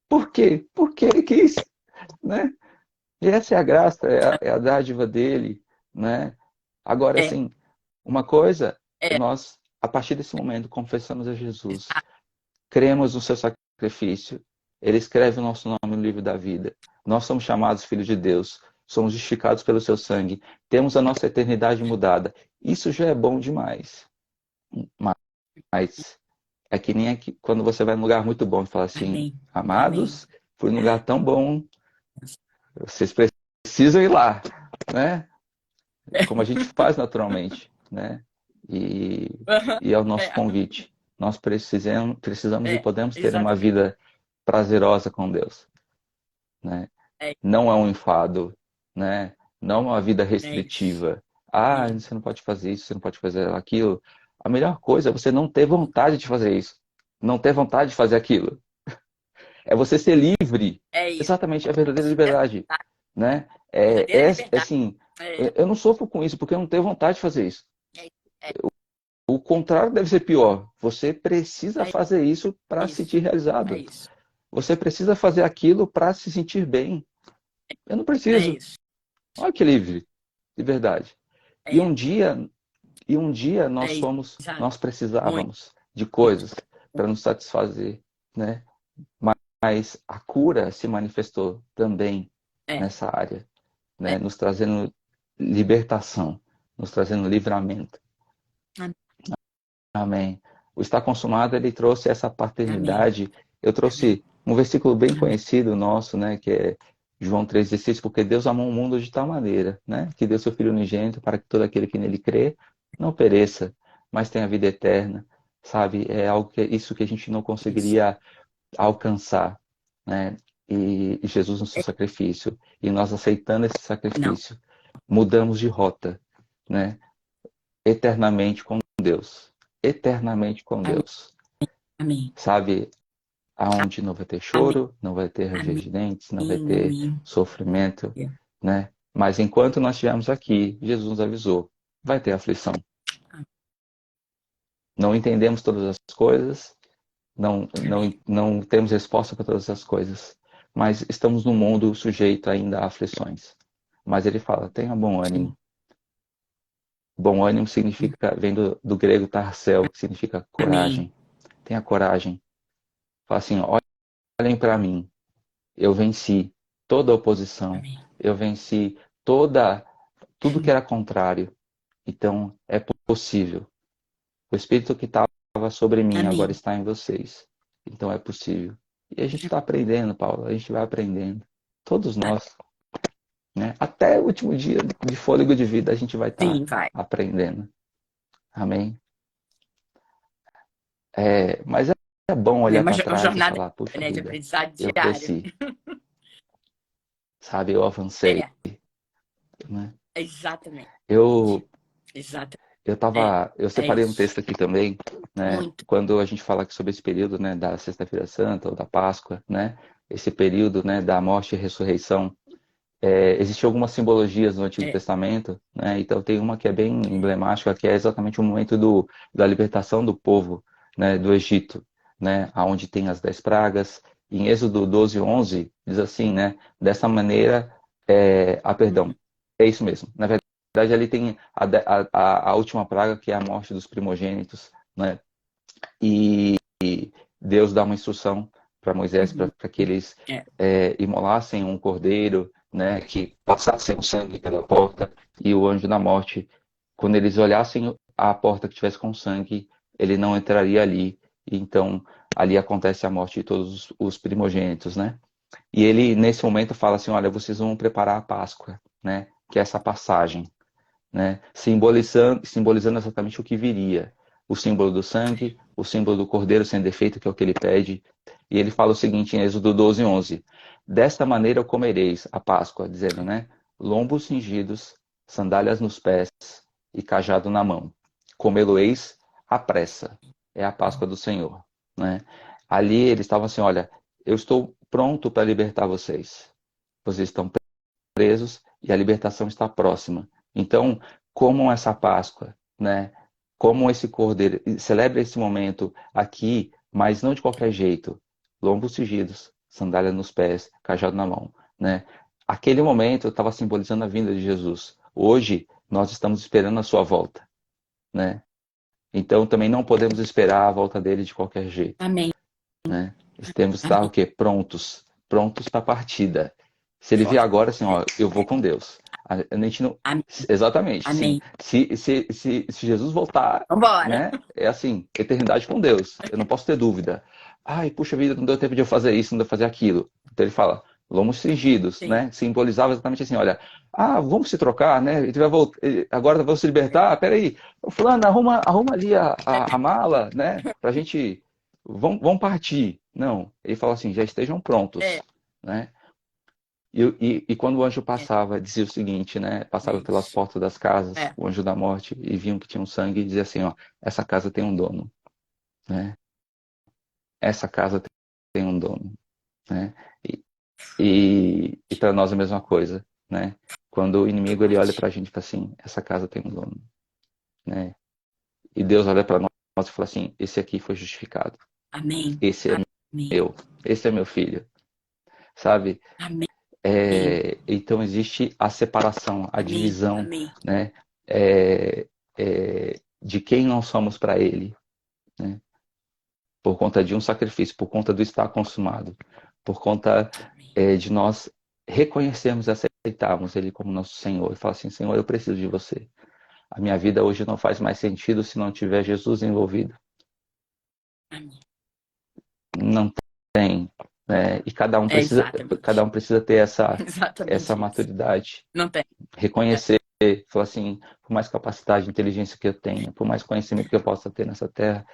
por quê? Porque ele quis, né? E essa é a graça, é a dádiva dele, né? Agora, É. assim, uma coisa, É. nós, a partir desse momento, confessamos a Jesus, cremos no seu sacrifício. Ele escreve o nosso nome no livro da vida. Nós somos chamados filhos de Deus. Somos justificados pelo seu sangue. Temos a nossa eternidade mudada. Isso já é bom demais. Mas é que nem aqui, quando você vai num lugar muito bom e fala assim, Amém. Amém. amados, fui num lugar tão bom, vocês precisam ir lá, né? Como a gente faz naturalmente, né? E, Aham. e é o nosso É. convite. Nós precisamos e É. podemos ter uma Exatamente. vida prazerosa com Deus, né? É. Não é um enfado, né? Não é uma vida É isso. restritiva. Ah, Amém. você não pode fazer isso, você não pode fazer aquilo. A melhor coisa é você não ter vontade de fazer isso, não ter vontade de fazer aquilo. É você ser livre. É isso. Exatamente, é a verdadeira liberdade, Verdade. né? Verdadeira liberdade. Assim, É. eu não sofro com isso porque eu não tenho vontade de fazer isso. É. É. O contrário deve ser pior. Você precisa É fazer isso para se sentir isso. É realizado. isso. Você precisa fazer aquilo para se sentir bem. Eu não É preciso. isso. Olha que livre, de verdade. E É. um dia, É isso. Sabe? nós Muito. precisávamos de Muito. coisas para nos satisfazer, né? Mas a cura se manifestou também É. nessa área, É. né? Nos trazendo libertação, nos trazendo livramento. Amém. O está consumado, ele trouxe essa Amém. paternidade. Eu Amém. trouxe um versículo bem Amém. conhecido nosso, né, que é João 3,16, porque Deus amou o mundo de tal maneira, né, que deu seu Filho unigênito para que todo aquele que nele crê não pereça, mas tem a vida eterna, sabe? É algo isso que a gente não Isso. conseguiria alcançar, né? E Jesus no seu sacrifício, e nós aceitando esse Não. sacrifício, mudamos de rota, né? Eternamente com Deus, eternamente com Amém. Deus, Amém. sabe? Aonde não vai ter Amém. choro, não vai ter ranger Amém. de dentes, não vai ter Aleluia. sofrimento, né? Mas enquanto nós estivermos aqui, Jesus nos avisou, vai ter aflição. Não entendemos todas as coisas, Amém. não temos resposta para todas as coisas, mas estamos num mundo sujeito ainda a aflições. Mas ele fala, tenha bom ânimo. Sim. Bom ânimo significa, vem do grego tarcel, que significa Amém. coragem. Tenha coragem. Fala assim, olhem para mim. Eu venci toda a oposição. Amém. Eu venci tudo que era contrário. Então, é possível. O Espírito que estava sobre mim agora Amém. está em vocês. Então, é possível. E a gente está aprendendo, Paulo. A gente vai aprendendo. Todos nós, né? Até o último dia de fôlego de vida, a gente vai estar Sim, vai. aprendendo. Amém? Mas é bom É olhar uma para trás e jornada, falar, puxa né, de vida, aprendizado eu diário. cresci, sabe? Eu avancei, É, né? exatamente. Eu, Exato. eu É separei um isso. texto aqui também, né? Muito. Quando a gente fala aqui sobre esse período, né, da Sexta-feira Santa ou da Páscoa, né? Esse período, né, da morte e ressurreição, existem algumas simbologias no Antigo É, Testamento, né? Então tem uma que é bem emblemática, que é exatamente o momento da libertação do povo, né, do Egito, né? Onde tem as 10 pragas. Em Êxodo 12:11 diz assim, né? Dessa maneira, perdão, é isso mesmo. Na verdade, ali tem a última praga, que é a morte dos primogênitos, né? E Deus dá uma instrução para Moisés para uhum. que eles É, imolassem um cordeiro, né, que passassem o sangue pela porta, e o anjo da morte, quando eles olhassem a porta que tivesse com sangue, ele não entraria ali. E então ali acontece a morte de todos os primogênitos, né? E ele nesse momento fala assim, olha, vocês vão preparar a Páscoa, né? Que é essa passagem, né? Simbolizando exatamente o que viria. O símbolo do sangue, o símbolo do cordeiro sem defeito, que é o que ele pede. E ele fala o seguinte em Êxodo 12:11. Desta maneira o comereis a Páscoa, dizendo, né? Lombos cingidos, sandálias nos pés e cajado na mão. Comê-lo-eis à pressa. É a Páscoa do Senhor, né? Ali eles estavam assim, olha, eu estou pronto para libertar vocês. Vocês estão presos e a libertação está próxima. Então, como essa Páscoa, né? Como esse cordeiro, celebra esse momento aqui, mas não de qualquer jeito. Lombos cingidos, sandália nos pés, cajado na mão, né? Aquele momento estava simbolizando a vinda de Jesus. Hoje nós estamos esperando a sua volta, né? Então também não podemos esperar a volta dele de qualquer jeito, amém. né? Temos que estar o Amém. quê? Prontos para a partida. Se ele vier Forte. agora, assim, ó, eu vou com Deus. A gente não. Amém. Exatamente, sim. Amém. Se Jesus voltar, Vambora. né? É assim, eternidade com Deus. Eu não posso ter dúvida. Ai, puxa vida, não deu tempo de eu fazer isso, não deu fazer aquilo. Então ele fala, lomos cingidos, Sim. né? Simbolizava exatamente assim, olha, vamos se trocar, né? Ele vai voltar, agora vamos se libertar. Peraí, fulano, arruma ali a mala, né? Pra gente. Vamos partir. Não, ele fala assim, já estejam É, prontos, né? E quando o anjo é, passava, dizia o seguinte, né? é Passava pelas isso. portas das casas, É. o anjo da morte, e viam que tinha um sangue, e dizia assim, ó, essa casa tem um dono, né? Essa casa tem um dono, né? E para nós é a mesma coisa, né? Quando o inimigo ele olha Forte. para a gente e fala assim, essa casa tem um dono, né? E Deus olha para nós e fala assim, esse aqui foi justificado, Amém. esse é Amém. meu, esse é meu filho, sabe? Amém. Então existe a separação, a Amém. divisão, Amém. né? De quem nós somos para Ele, né? Por conta de um sacrifício, por conta do estar consumado, por conta Amém. de nós reconhecermos e aceitarmos Ele como nosso Senhor e falar assim, Senhor, eu preciso de você. A minha vida hoje não faz mais sentido se não tiver Jesus envolvido. Amém. Não tem, né? E É cada exatamente. um precisa ter essa Exatamente isso. maturidade, Não tem. É. reconhecer falou assim, por mais capacidade e inteligência que eu tenha, por mais conhecimento que eu possa ter nessa terra,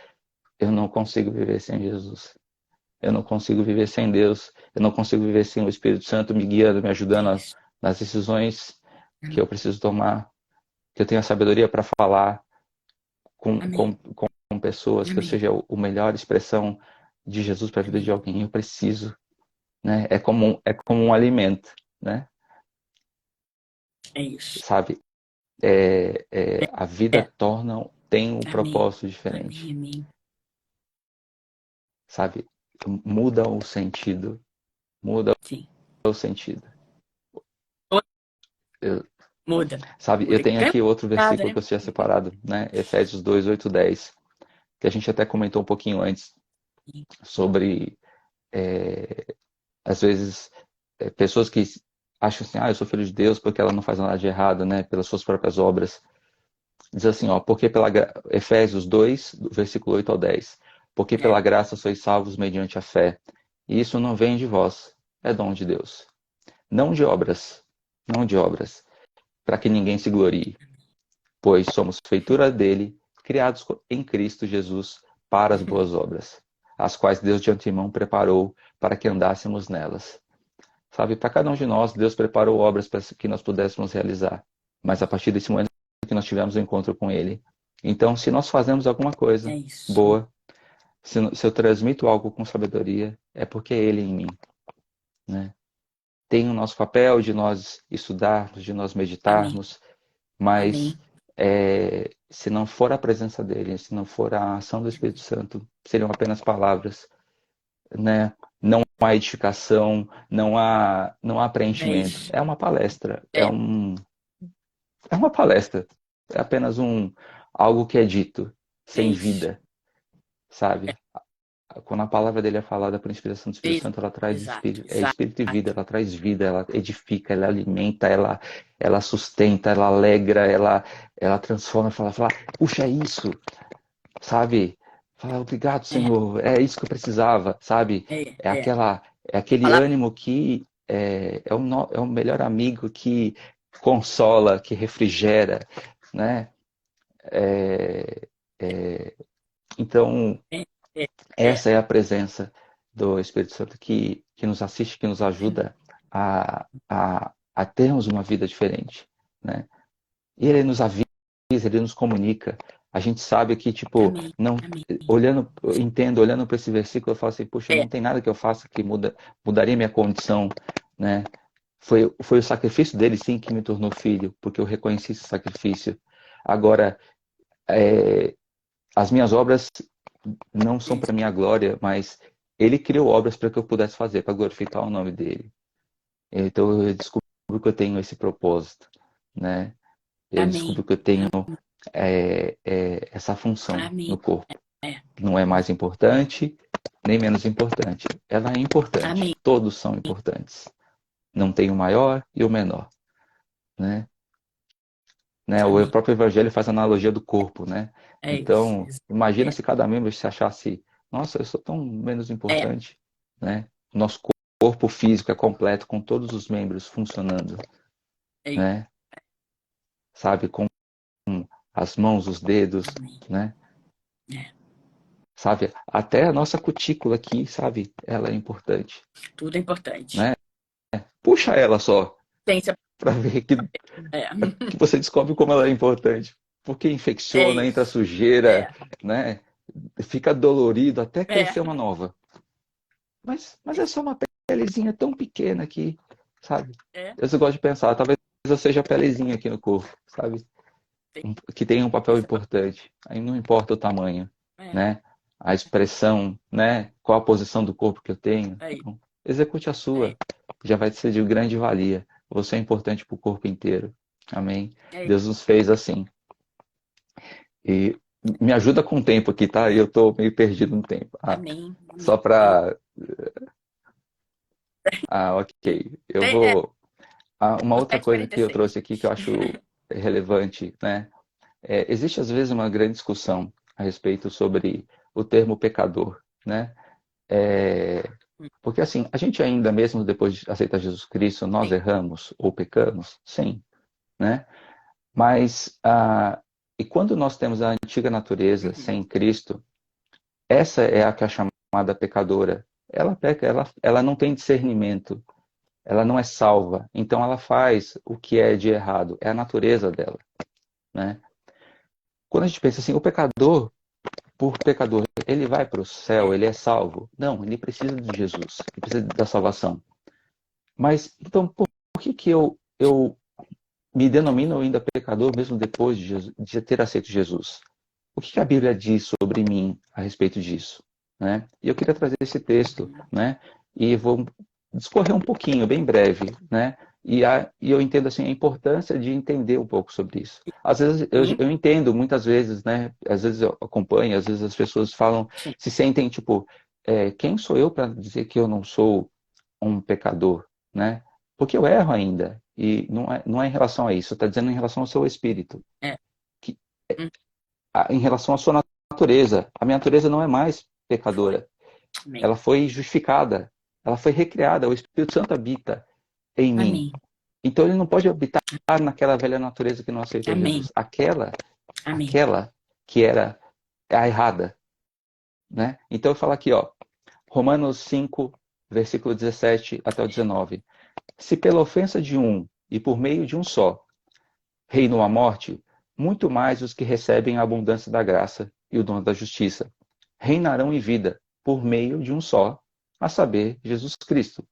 eu não consigo viver sem Jesus. Eu não consigo viver sem Deus. Eu não consigo viver sem o Espírito Santo me guiando, me É ajudando isso. nas decisões que eu preciso tomar, que eu tenha sabedoria para falar com, Amém. com, com pessoas, que eu Amém. seja a melhor expressão de Jesus para a vida de Amém. alguém. Eu preciso, né? É como um alimento, né? É isso. Sabe? A vida É. tem um Amém. propósito Amém. diferente, Amém. sabe? Muda o sentido, muda Sim. o sentido. Eu, Muda. sabe, eu Muda. tenho aqui outro Cansada, versículo né? que eu tinha separado, né? Efésios 2, 8, 10, que a gente até comentou um pouquinho antes sobre, às vezes, pessoas que acham assim, eu sou filho de Deus porque ela não faz nada de errado, né? Pelas suas próprias obras. Diz assim, ó, porque Efésios 2, do versículo 8 ao 10. Porque É. pela graça sois salvos mediante a fé. E isso não vem de vós, é dom de Deus. Não de obras, não de obras, para que ninguém se glorie. Pois somos feitura dele, criados em Cristo Jesus para as boas obras, as quais Deus de antemão preparou para que andássemos nelas. Sabe, para cada um de nós, Deus preparou obras para que nós pudéssemos realizar. Mas a partir desse momento que nós tivemos o um encontro com Ele. Então, se nós fazemos alguma É coisa isso. boa, se eu transmito algo com sabedoria, é porque é Ele em mim, né? Tem o nosso papel de nós estudarmos, de nós Amém. meditarmos, mas Amém. se não for a presença dele, se não for a ação do Espírito Santo, seriam apenas palavras, né? Não há edificação, não há É preenchimento. isso. É uma palestra, É. é uma palestra, é apenas algo que é dito, É sem isso. vida, sabe? Quando a palavra dele é falada por inspiração do É Espírito isso. Santo, ela traz Exato. espírito e vida, Exato. ela traz vida, ela edifica, ela alimenta, ela sustenta, ela alegra, ela transforma, fala, puxa, é isso, sabe? Fala, obrigado, É. Senhor, é isso que eu precisava, sabe? É. É É. aquela, é aquele Palavra. ânimo que é o melhor amigo que consola, que refrigera, né? É, é, então, É. É. É. essa é a presença do Espírito Santo que nos assiste, que nos ajuda a termos uma vida diferente, né? E ele nos avisa, ele nos comunica. A gente sabe que, tipo, Amém. não, Amém. olhando para esse versículo, eu falo assim, puxa, É. não tem nada que eu faça que mudaria minha condição, né? Foi o sacrifício dele, sim, que me tornou filho, porque eu reconheci esse sacrifício. Agora, as minhas obras não É são para isso. minha glória, mas ele criou obras para que eu pudesse fazer, para glorificar o nome dele. Então eu descubro que eu tenho esse propósito, né? Eu Amém. descubro que eu tenho essa função Amém. no corpo. É. Não é mais importante, nem menos importante. Ela é importante. Amém. Todos são importantes. Não tem o maior e o menor, né? O Amém. próprio Evangelho faz analogia do corpo, né? É isso. Então, imagina É. se cada membro se achasse, nossa, eu sou tão menos É. importante, né? Nosso corpo físico é completo com todos os membros funcionando, É isso. né? Sabe, com as mãos, os dedos, Amém. né? É. Sabe, até a nossa cutícula aqui, sabe, ela é importante, Tudo é importante. né? Puxa ela só, Ciência. para ver que, É. que você descobre como ela é importante. Porque É infecciona, entra isso. sujeira, É. né? Fica dolorido até É. crescer uma nova. Mas é só uma pelezinha tão pequena aqui, sabe? É. Eu gosto de pensar, talvez eu seja a pelezinha aqui no corpo, sabe? Que tem um papel Esse é importante. Aí não importa o tamanho, é. né? A expressão, né? Qual a posição do corpo que eu tenho. É isso. Não. Execute a É sua. Já vai ser de grande valia. Você é importante para o corpo inteiro. Amém? isso. Deus nos fez assim. E me ajuda com o tempo aqui, tá? Eu tô meio perdido no tempo. Amém. Só Amém. para. Ok. Eu É. vou. Uma No outra coisa que eu 7h46. trouxe aqui que eu acho relevante, né? Existe às vezes uma grande discussão a respeito sobre o termo pecador, né? É, porque assim, a gente ainda mesmo depois de aceitar Jesus Cristo, nós Sim. erramos ou pecamos? Sim, né? Mas, e quando nós temos a antiga natureza sem Cristo, essa é a que é chamada pecadora. Ela peca, ela não tem discernimento, ela não é salva. Então ela faz o que é de errado, é a natureza dela, né? Quando a gente pensa assim, o pecador, por pecador, ele vai para o céu, ele é salvo? Não, ele precisa de Jesus, ele precisa da salvação. Mas, então, por que que eu me denomino ainda pecador mesmo depois de, Jesus, de ter aceito Jesus? O que a Bíblia diz sobre mim a respeito disso? Né? E eu queria trazer esse texto, né? E vou discorrer um pouquinho, bem breve, né? E eu entendo assim a importância de entender um pouco sobre isso. Às vezes eu entendo, muitas vezes, né? Às vezes eu acompanho, às vezes as pessoas falam, se sentem tipo, quem sou eu para dizer que eu não sou um pecador, né? Porque eu erro ainda. E não é em relação a isso, está dizendo em relação ao seu espírito. É. Que, em relação à sua natureza. A minha natureza não é mais pecadora. Amém. Ela foi justificada. Ela foi recriada. O Espírito Santo habita em mim. Amém. Então ele não pode habitar naquela velha natureza que não aceitou Jesus. Aquela que era a errada. Né? Então eu falo aqui, ó, Romanos 5, versículo 17 até o 19. Se pela ofensa de um e por meio de um só reinou a morte, muito mais os que recebem a abundância da graça e o dom da justiça reinarão em vida por meio de um só, a saber, Jesus Cristo.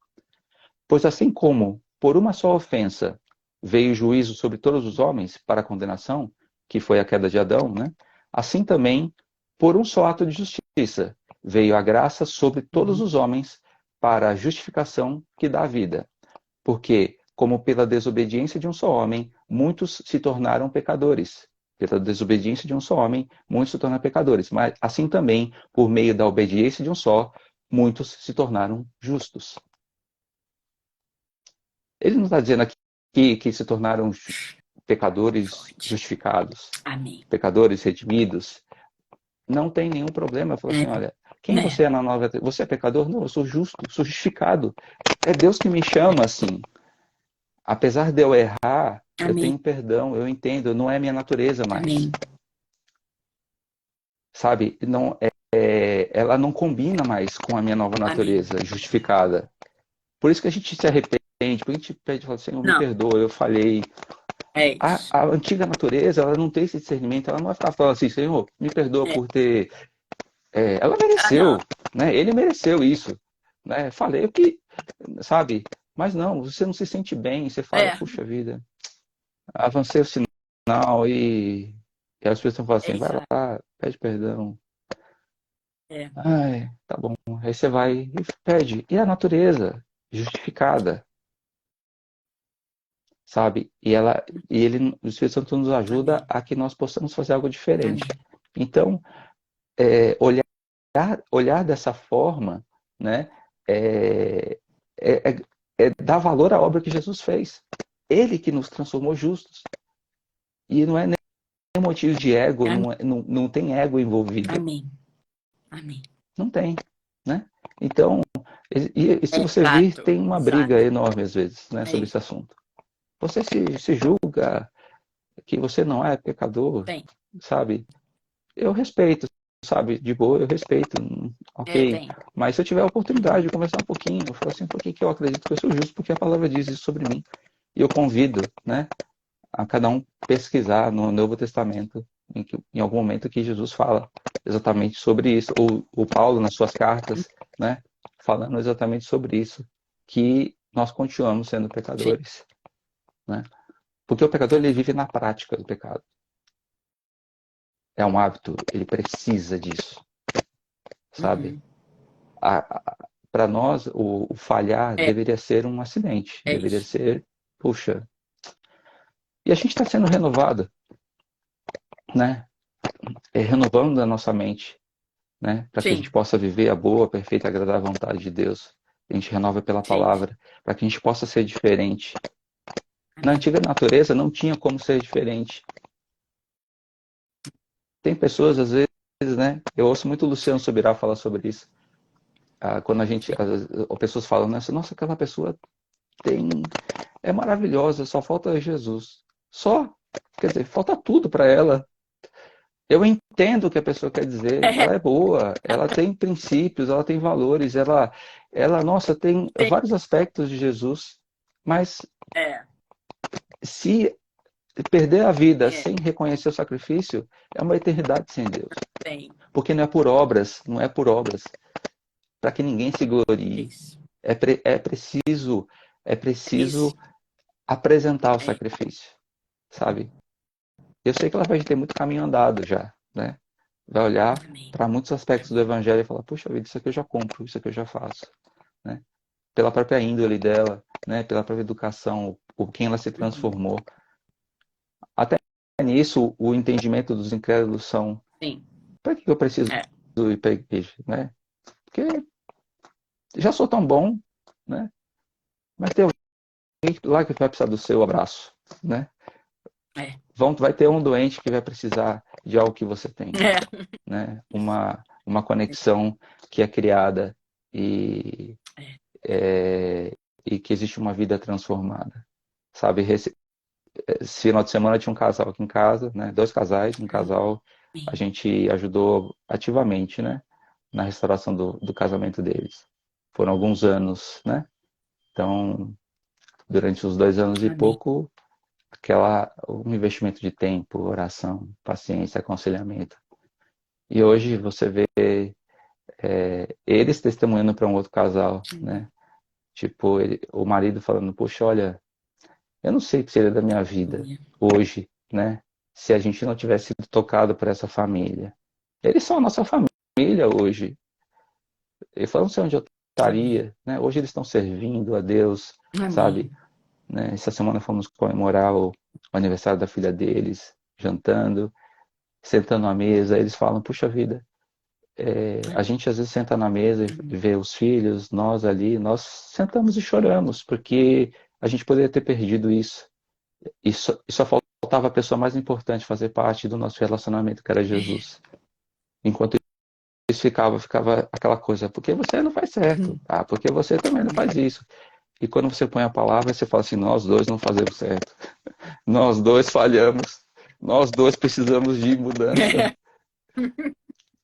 Pois assim como por uma só ofensa veio o juízo sobre todos os homens para a condenação, que foi a queda de Adão, né? Assim também, por um só ato de justiça, veio a graça sobre todos os homens para a justificação que dá a vida. Porque, como pela desobediência de um só homem, muitos se tornaram pecadores. Pela desobediência de um só homem, muitos se tornaram pecadores. Mas, assim também, por meio da obediência de um só, muitos se tornaram justos. Ele não está dizendo aqui que se tornaram pecadores justificados, Amém. pecadores redimidos. Não tem nenhum problema. Ele falou assim, olha, quem você é na nova... Você é pecador? Não, eu sou justo, sou justificado. É Deus que me chama assim. Apesar de eu errar, eu tenho perdão, eu entendo, não é minha natureza mais. Amém. Sabe? Não, ela não combina mais com a minha nova natureza justificada. Por isso que a gente se arrepende, por isso que a gente pede, fala, Senhor, me perdoa, eu falhei. A antiga natureza, ela não tem esse discernimento, ela não vai ficar falando assim, Senhor, me perdoa por ter... ela mereceu, né? Ele mereceu isso. Né? Falei o que, sabe? Mas não, você não se sente bem, você fala, puxa vida, avancei o sinal e as pessoas falam assim, vai lá, pede perdão. Ai, tá bom. Aí você vai e pede. E a natureza justificada, sabe? E o Espírito Santo nos ajuda a que nós possamos fazer algo diferente. Então, olhar dessa forma, né? Dar valor à obra que Jesus fez. Ele que nos transformou justos. E não é nem motivo de ego, não tem ego envolvido. Amém. Amém. Não tem, né? Então, e se você vir, tem uma briga enorme às vezes, né, sobre esse assunto. Você se julga que você não é pecador, sabe? Eu respeito, sabe? De boa, eu respeito, ok. Mas se eu tiver a oportunidade de conversar um pouquinho, eu falo assim, por que eu acredito que eu sou justo? Porque a palavra diz isso sobre mim. E eu convido, né, a cada um pesquisar no Novo Testamento, em algum momento que Jesus fala exatamente sobre isso. Ou o Paulo, nas suas cartas, né, falando exatamente sobre isso, que nós continuamos sendo pecadores. Né? Porque o pecador, ele vive na prática do pecado. É um hábito, ele precisa disso. Sabe? Para nós, o falhar deveria ser um acidente. Deveria ser, puxa. E a gente está sendo renovado, né? Renovando a nossa mente, né? Para que a gente possa viver a boa, perfeita e agradável vontade de Deus. A gente renova pela palavra, para que a gente possa ser diferente. Na antiga natureza não tinha como ser diferente. Tem pessoas, às vezes, né? Eu ouço muito o Luciano Subirá falar sobre isso. Quando as pessoas falam, né? Nossa, aquela pessoa é maravilhosa, só falta Jesus. Só? Quer dizer, falta tudo para ela. Eu entendo o que a pessoa quer dizer. Ela é boa, ela tem princípios, ela tem valores, nossa, tem vários aspectos de Jesus. Mas É, se perder a vida é, sem reconhecer o sacrifício, é uma eternidade sem Deus. tem. Porque não é por obras, não é por obras, para que ninguém se glorie. Isso. É preciso, é preciso Isso. apresentar o É. sacrifício, sabe? Eu sei que ela vai ter muito caminho andado já, né? Vai olhar Amém. para muitos aspectos do Amém. evangelho e falar, puxa vida, isso aqui eu já compro, isso aqui eu já faço, né? Pela própria índole dela, né? Pela própria educação, por quem ela se Uhum. transformou. Até nisso, o entendimento dos incrédulos são, Sim. para que eu preciso É. ir para a igreja, né? Porque já sou tão bom, né? Mas tem alguém lá que vai precisar do seu abraço, né? É. Vai ter um doente que vai precisar de algo que você tem, É. né? Uma conexão que é criada e, É. e que existe uma vida transformada, sabe? Esse final de semana tinha um casal aqui em casa, né? Dois casais, um casal, a Amém. gente ajudou ativamente, né? Na restauração do casamento deles. Foram alguns anos, né? Então, durante os 2 anos e Amém. pouco, um investimento de tempo, oração, paciência, aconselhamento. E hoje você vê eles testemunhando para um outro casal, né? Tipo, o marido falando, poxa, olha, eu não sei o que seria da minha vida Aleluia. hoje, né? Se a gente não tivesse sido tocado por essa família. Eles são a nossa família hoje. Eu falo, não sei onde eu Amém. estaria, né? Hoje eles estão servindo a Deus, sabe? Amém. Né? Essa semana fomos comemorar o aniversário da filha deles, jantando, sentando à mesa. Eles falam, puxa vida, a gente às vezes senta na mesa e Amém. vê os filhos, nós ali, nós sentamos e choramos, porque a gente poderia ter perdido isso. E só faltava a pessoa mais importante fazer parte do nosso relacionamento, que era É. Jesus. Enquanto isso ficava aquela coisa, porque você não faz certo? Ah, porque você também não faz isso. E quando você põe a palavra, você fala assim, nós dois não fazemos certo. Nós dois falhamos. Nós dois precisamos de mudança,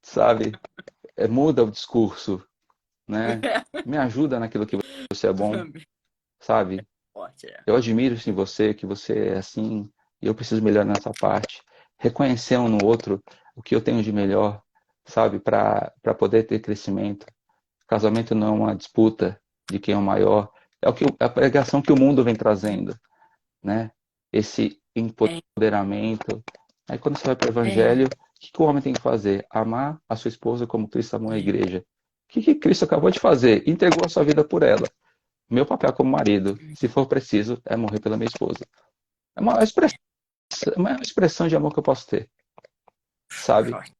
sabe? Muda o discurso, né? Me ajuda naquilo que você é bom, Amém. sabe? Forte, é. Eu admiro em você que você é assim, e eu preciso melhorar nessa parte. Reconhecer um no outro o que eu tenho de melhor, sabe? Para poder ter crescimento. Casamento não é uma disputa de quem é o maior, é a pregação que o mundo vem trazendo, né? Esse É. empoderamento. Aí quando você vai para o É. evangelho, o que o homem tem que fazer? Amar a sua esposa como Cristo amou a igreja. O que Cristo acabou de fazer? Entregou a sua vida por ela. Meu papel como marido, se for preciso, é morrer pela minha esposa. É uma expressão de amor que eu posso ter, sabe? Forte.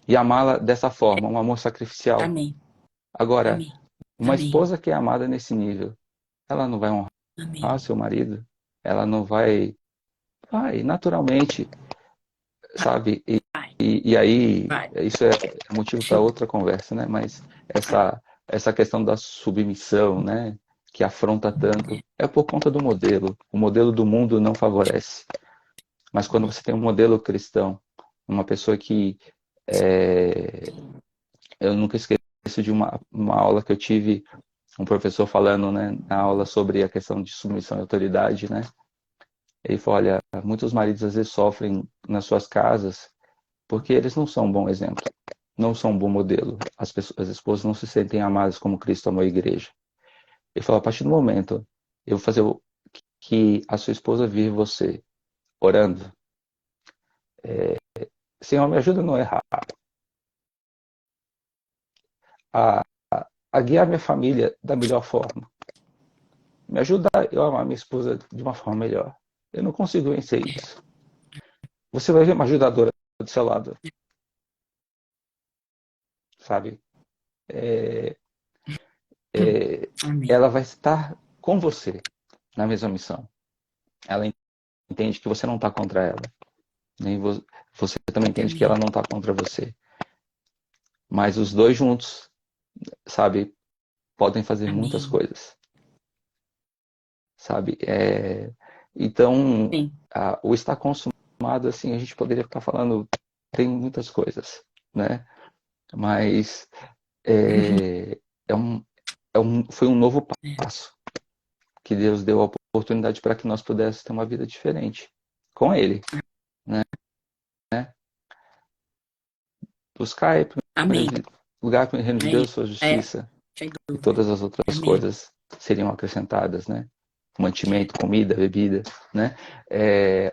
E amá-la dessa forma, um amor sacrificial. Amém. Agora, Amém. uma Amém. esposa que é amada nesse nível, ela não vai honrar Amém. seu marido, ela não vai naturalmente, sabe? Vai. E aí, Vai. isso é motivo para outra conversa, né? Mas essa questão da submissão, né? Que afronta tanto, é por conta do modelo. O modelo do mundo não favorece. Mas quando você tem um modelo cristão, uma pessoa que eu nunca esqueço de uma aula que eu tive, um professor falando, né, na aula sobre a questão de submissão e autoridade, né? Ele falou, olha, muitos maridos às vezes sofrem nas suas casas porque eles não são um bom exemplo, não são um bom modelo. As esposas não se sentem amadas como Cristo amou a igreja. Ele falou, a partir do momento eu vou fazer que a sua esposa vir você orando, Senhor, me ajuda a não errar, a, a guiar minha família da melhor forma. Me ajuda a eu amar minha esposa de uma forma melhor. Eu não consigo vencer isso. Você vai ver uma ajudadora do seu lado, sabe? É, é, Amém. ela vai estar com você na mesma missão. Ela entende que você não está contra ela. Nem você também entende que ela Amém. não está contra você. Mas os dois juntos, sabe, podem fazer muitas Amém. coisas, sabe? Então, Sim. o estar consumado consumado, assim, a gente poderia ficar falando, tem muitas coisas, né? Mas é, é um, foi um novo passo que Deus deu a oportunidade para que nós pudéssemos ter uma vida diferente com Ele, né? Buscar Amém. lugar para o reino de É Deus, isso. sua É, justiça, sem e dúvida. todas as outras Amém. coisas seriam acrescentadas, né? Mantimento, comida, bebida, né?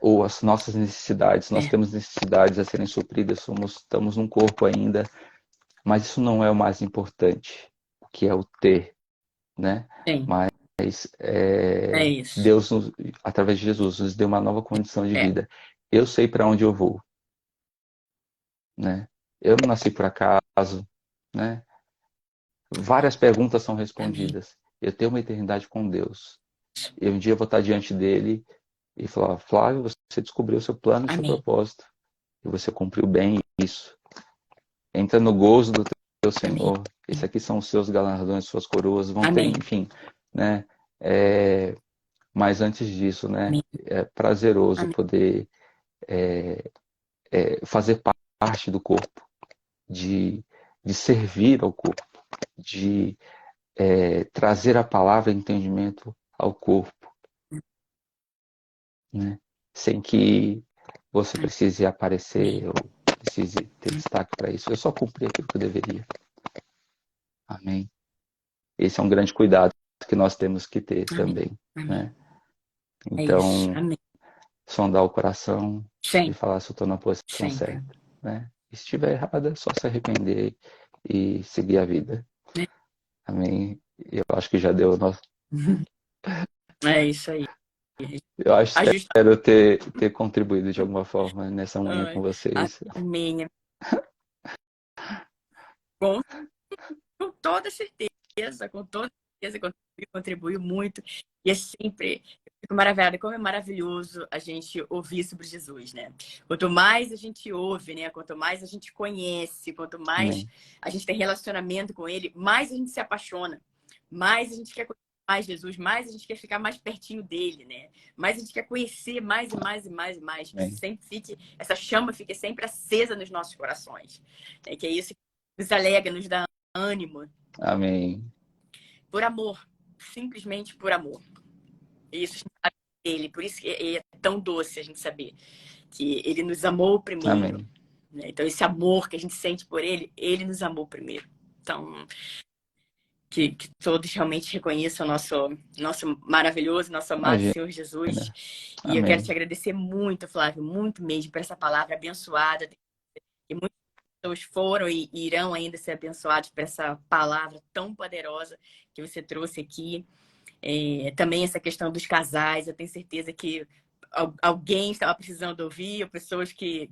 Ou as nossas necessidades. Nós temos necessidades a serem supridas, estamos num corpo ainda, mas isso não é o mais importante, o que é o ter, né? Sim. Mas É isso. Deus, através de Jesus, nos deu uma nova condição de É. vida. Eu sei para onde eu vou, né? Eu não nasci por acaso, né? Várias perguntas são Amém. respondidas. Eu tenho uma eternidade com Deus. E um dia eu vou estar diante dele e falar: Flávio, você descobriu o seu plano e seu Amém. propósito. E você cumpriu bem isso. Entra no gozo do teu Amém. Senhor. Esses aqui são os seus galardões, suas coroas. Vão ter, Amém. enfim, né? Mas antes disso, né? Amém. É prazeroso Amém. poder fazer parte do corpo, de, de servir ao corpo, de trazer a palavra e entendimento ao corpo, né? Sem que você precise Amém. aparecer ou precise ter destaque para isso. Eu só cumpri aquilo que eu deveria. Amém. Esse é um grande cuidado que nós temos que ter Amém. também, Amém. né? É isso. Então, Amém. sondar o coração e Sempre. falar se eu estou na posição Sempre. certa, né? E se estiver errada, é só se arrepender e seguir a vida. Né? Amém. Eu acho que já deu o nosso. É isso aí. Eu acho que Ajusta. espero ter contribuído de alguma forma nessa manhã com vocês. Amém. Com Com toda certeza, com toda certeza, contribuiu muito. E é sempre, eu fico maravilhada, como é maravilhoso a gente ouvir sobre Jesus, né? Quanto mais a gente ouve, né? Quanto mais a gente conhece, quanto mais Amém. a gente tem relacionamento com ele, mais a gente se apaixona, mais a gente quer conhecer mais Jesus, mais a gente quer ficar mais pertinho dele, né? Mais a gente quer conhecer mais e mais e mais e mais. Que Amém. sempre fique, essa chama fique sempre acesa nos nossos corações. É que é isso que nos alegra, nos dá ânimo, Amém. por amor, simplesmente por amor. E isso a gente sabe dele, por isso que é tão doce a gente saber que ele nos amou primeiro. Amém. Né? Então, esse amor que a gente sente por ele, ele nos amou primeiro. Então, que todos realmente reconheçam o nosso maravilhoso, nosso amado Imagina. Senhor Jesus. E eu quero te Amém. agradecer muito, Flávio, muito mesmo, por essa palavra abençoada. E muitas pessoas foram e irão ainda ser abençoados por essa palavra tão poderosa que você trouxe aqui. Também essa questão dos casais, eu tenho certeza que alguém estava precisando ouvir, ou pessoas que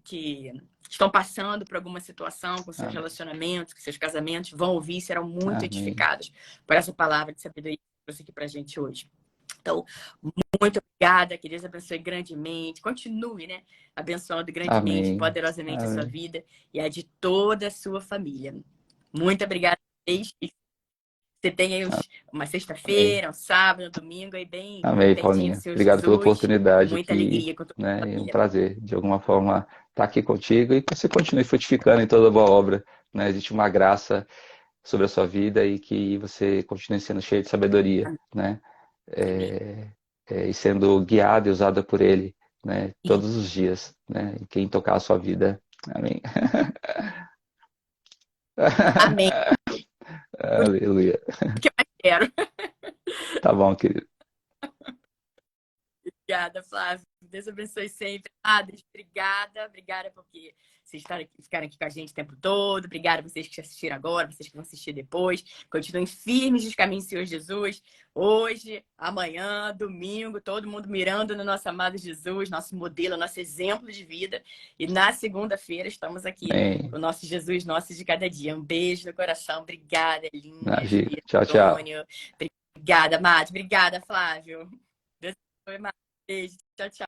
estão passando por alguma situação com seus Amém. relacionamentos, com seus casamentos, vão ouvir e serão muito Amém. edificados por essa palavra de sabedoria que você trouxe aqui para a gente hoje. Então, muito obrigada, que Deus abençoe grandemente, continue, né, abençoando grandemente, Amém. poderosamente a sua Amém. vida e a de toda a sua família. Muito obrigada. Você tem aí uma Amém. sexta-feira, um sábado, um domingo, aí bem Amém, pertinho do Paulinha. Senhor Obrigado pela Jesus, com oportunidade muita aqui, alegria com toda a né? É um família. prazer, de alguma forma, estar aqui contigo e que você continue frutificando em toda boa obra, né? Existe uma graça sobre a sua vida e que você continue sendo cheio de sabedoria, né? Amém. E sendo guiada e usada por Ele, né? Todos os dias, né? E quem tocar a sua vida. Amém. Amém. O Aleluia. que eu mais quero. Tá bom, querido. Obrigada, Flávio. Deus abençoe sempre. Obrigada. Obrigada porque vocês ficaram aqui com a gente o tempo todo. Obrigada a vocês que assistiram agora, vocês que vão assistir depois. Continuem firmes nos caminhos do Senhor Jesus. Hoje, amanhã, domingo, todo mundo mirando no nosso amado Jesus, nosso modelo, nosso exemplo de vida. E na segunda-feira estamos aqui Amém. com o nosso Jesus, nosso de cada dia. Um beijo no coração. Obrigada, Elinha, Imagina. Julia, Tchau, tchau. Antônio. Obrigada, Mati. Obrigada, Flávio. Deus abençoe, Mati. Beijo. Tchau, tchau.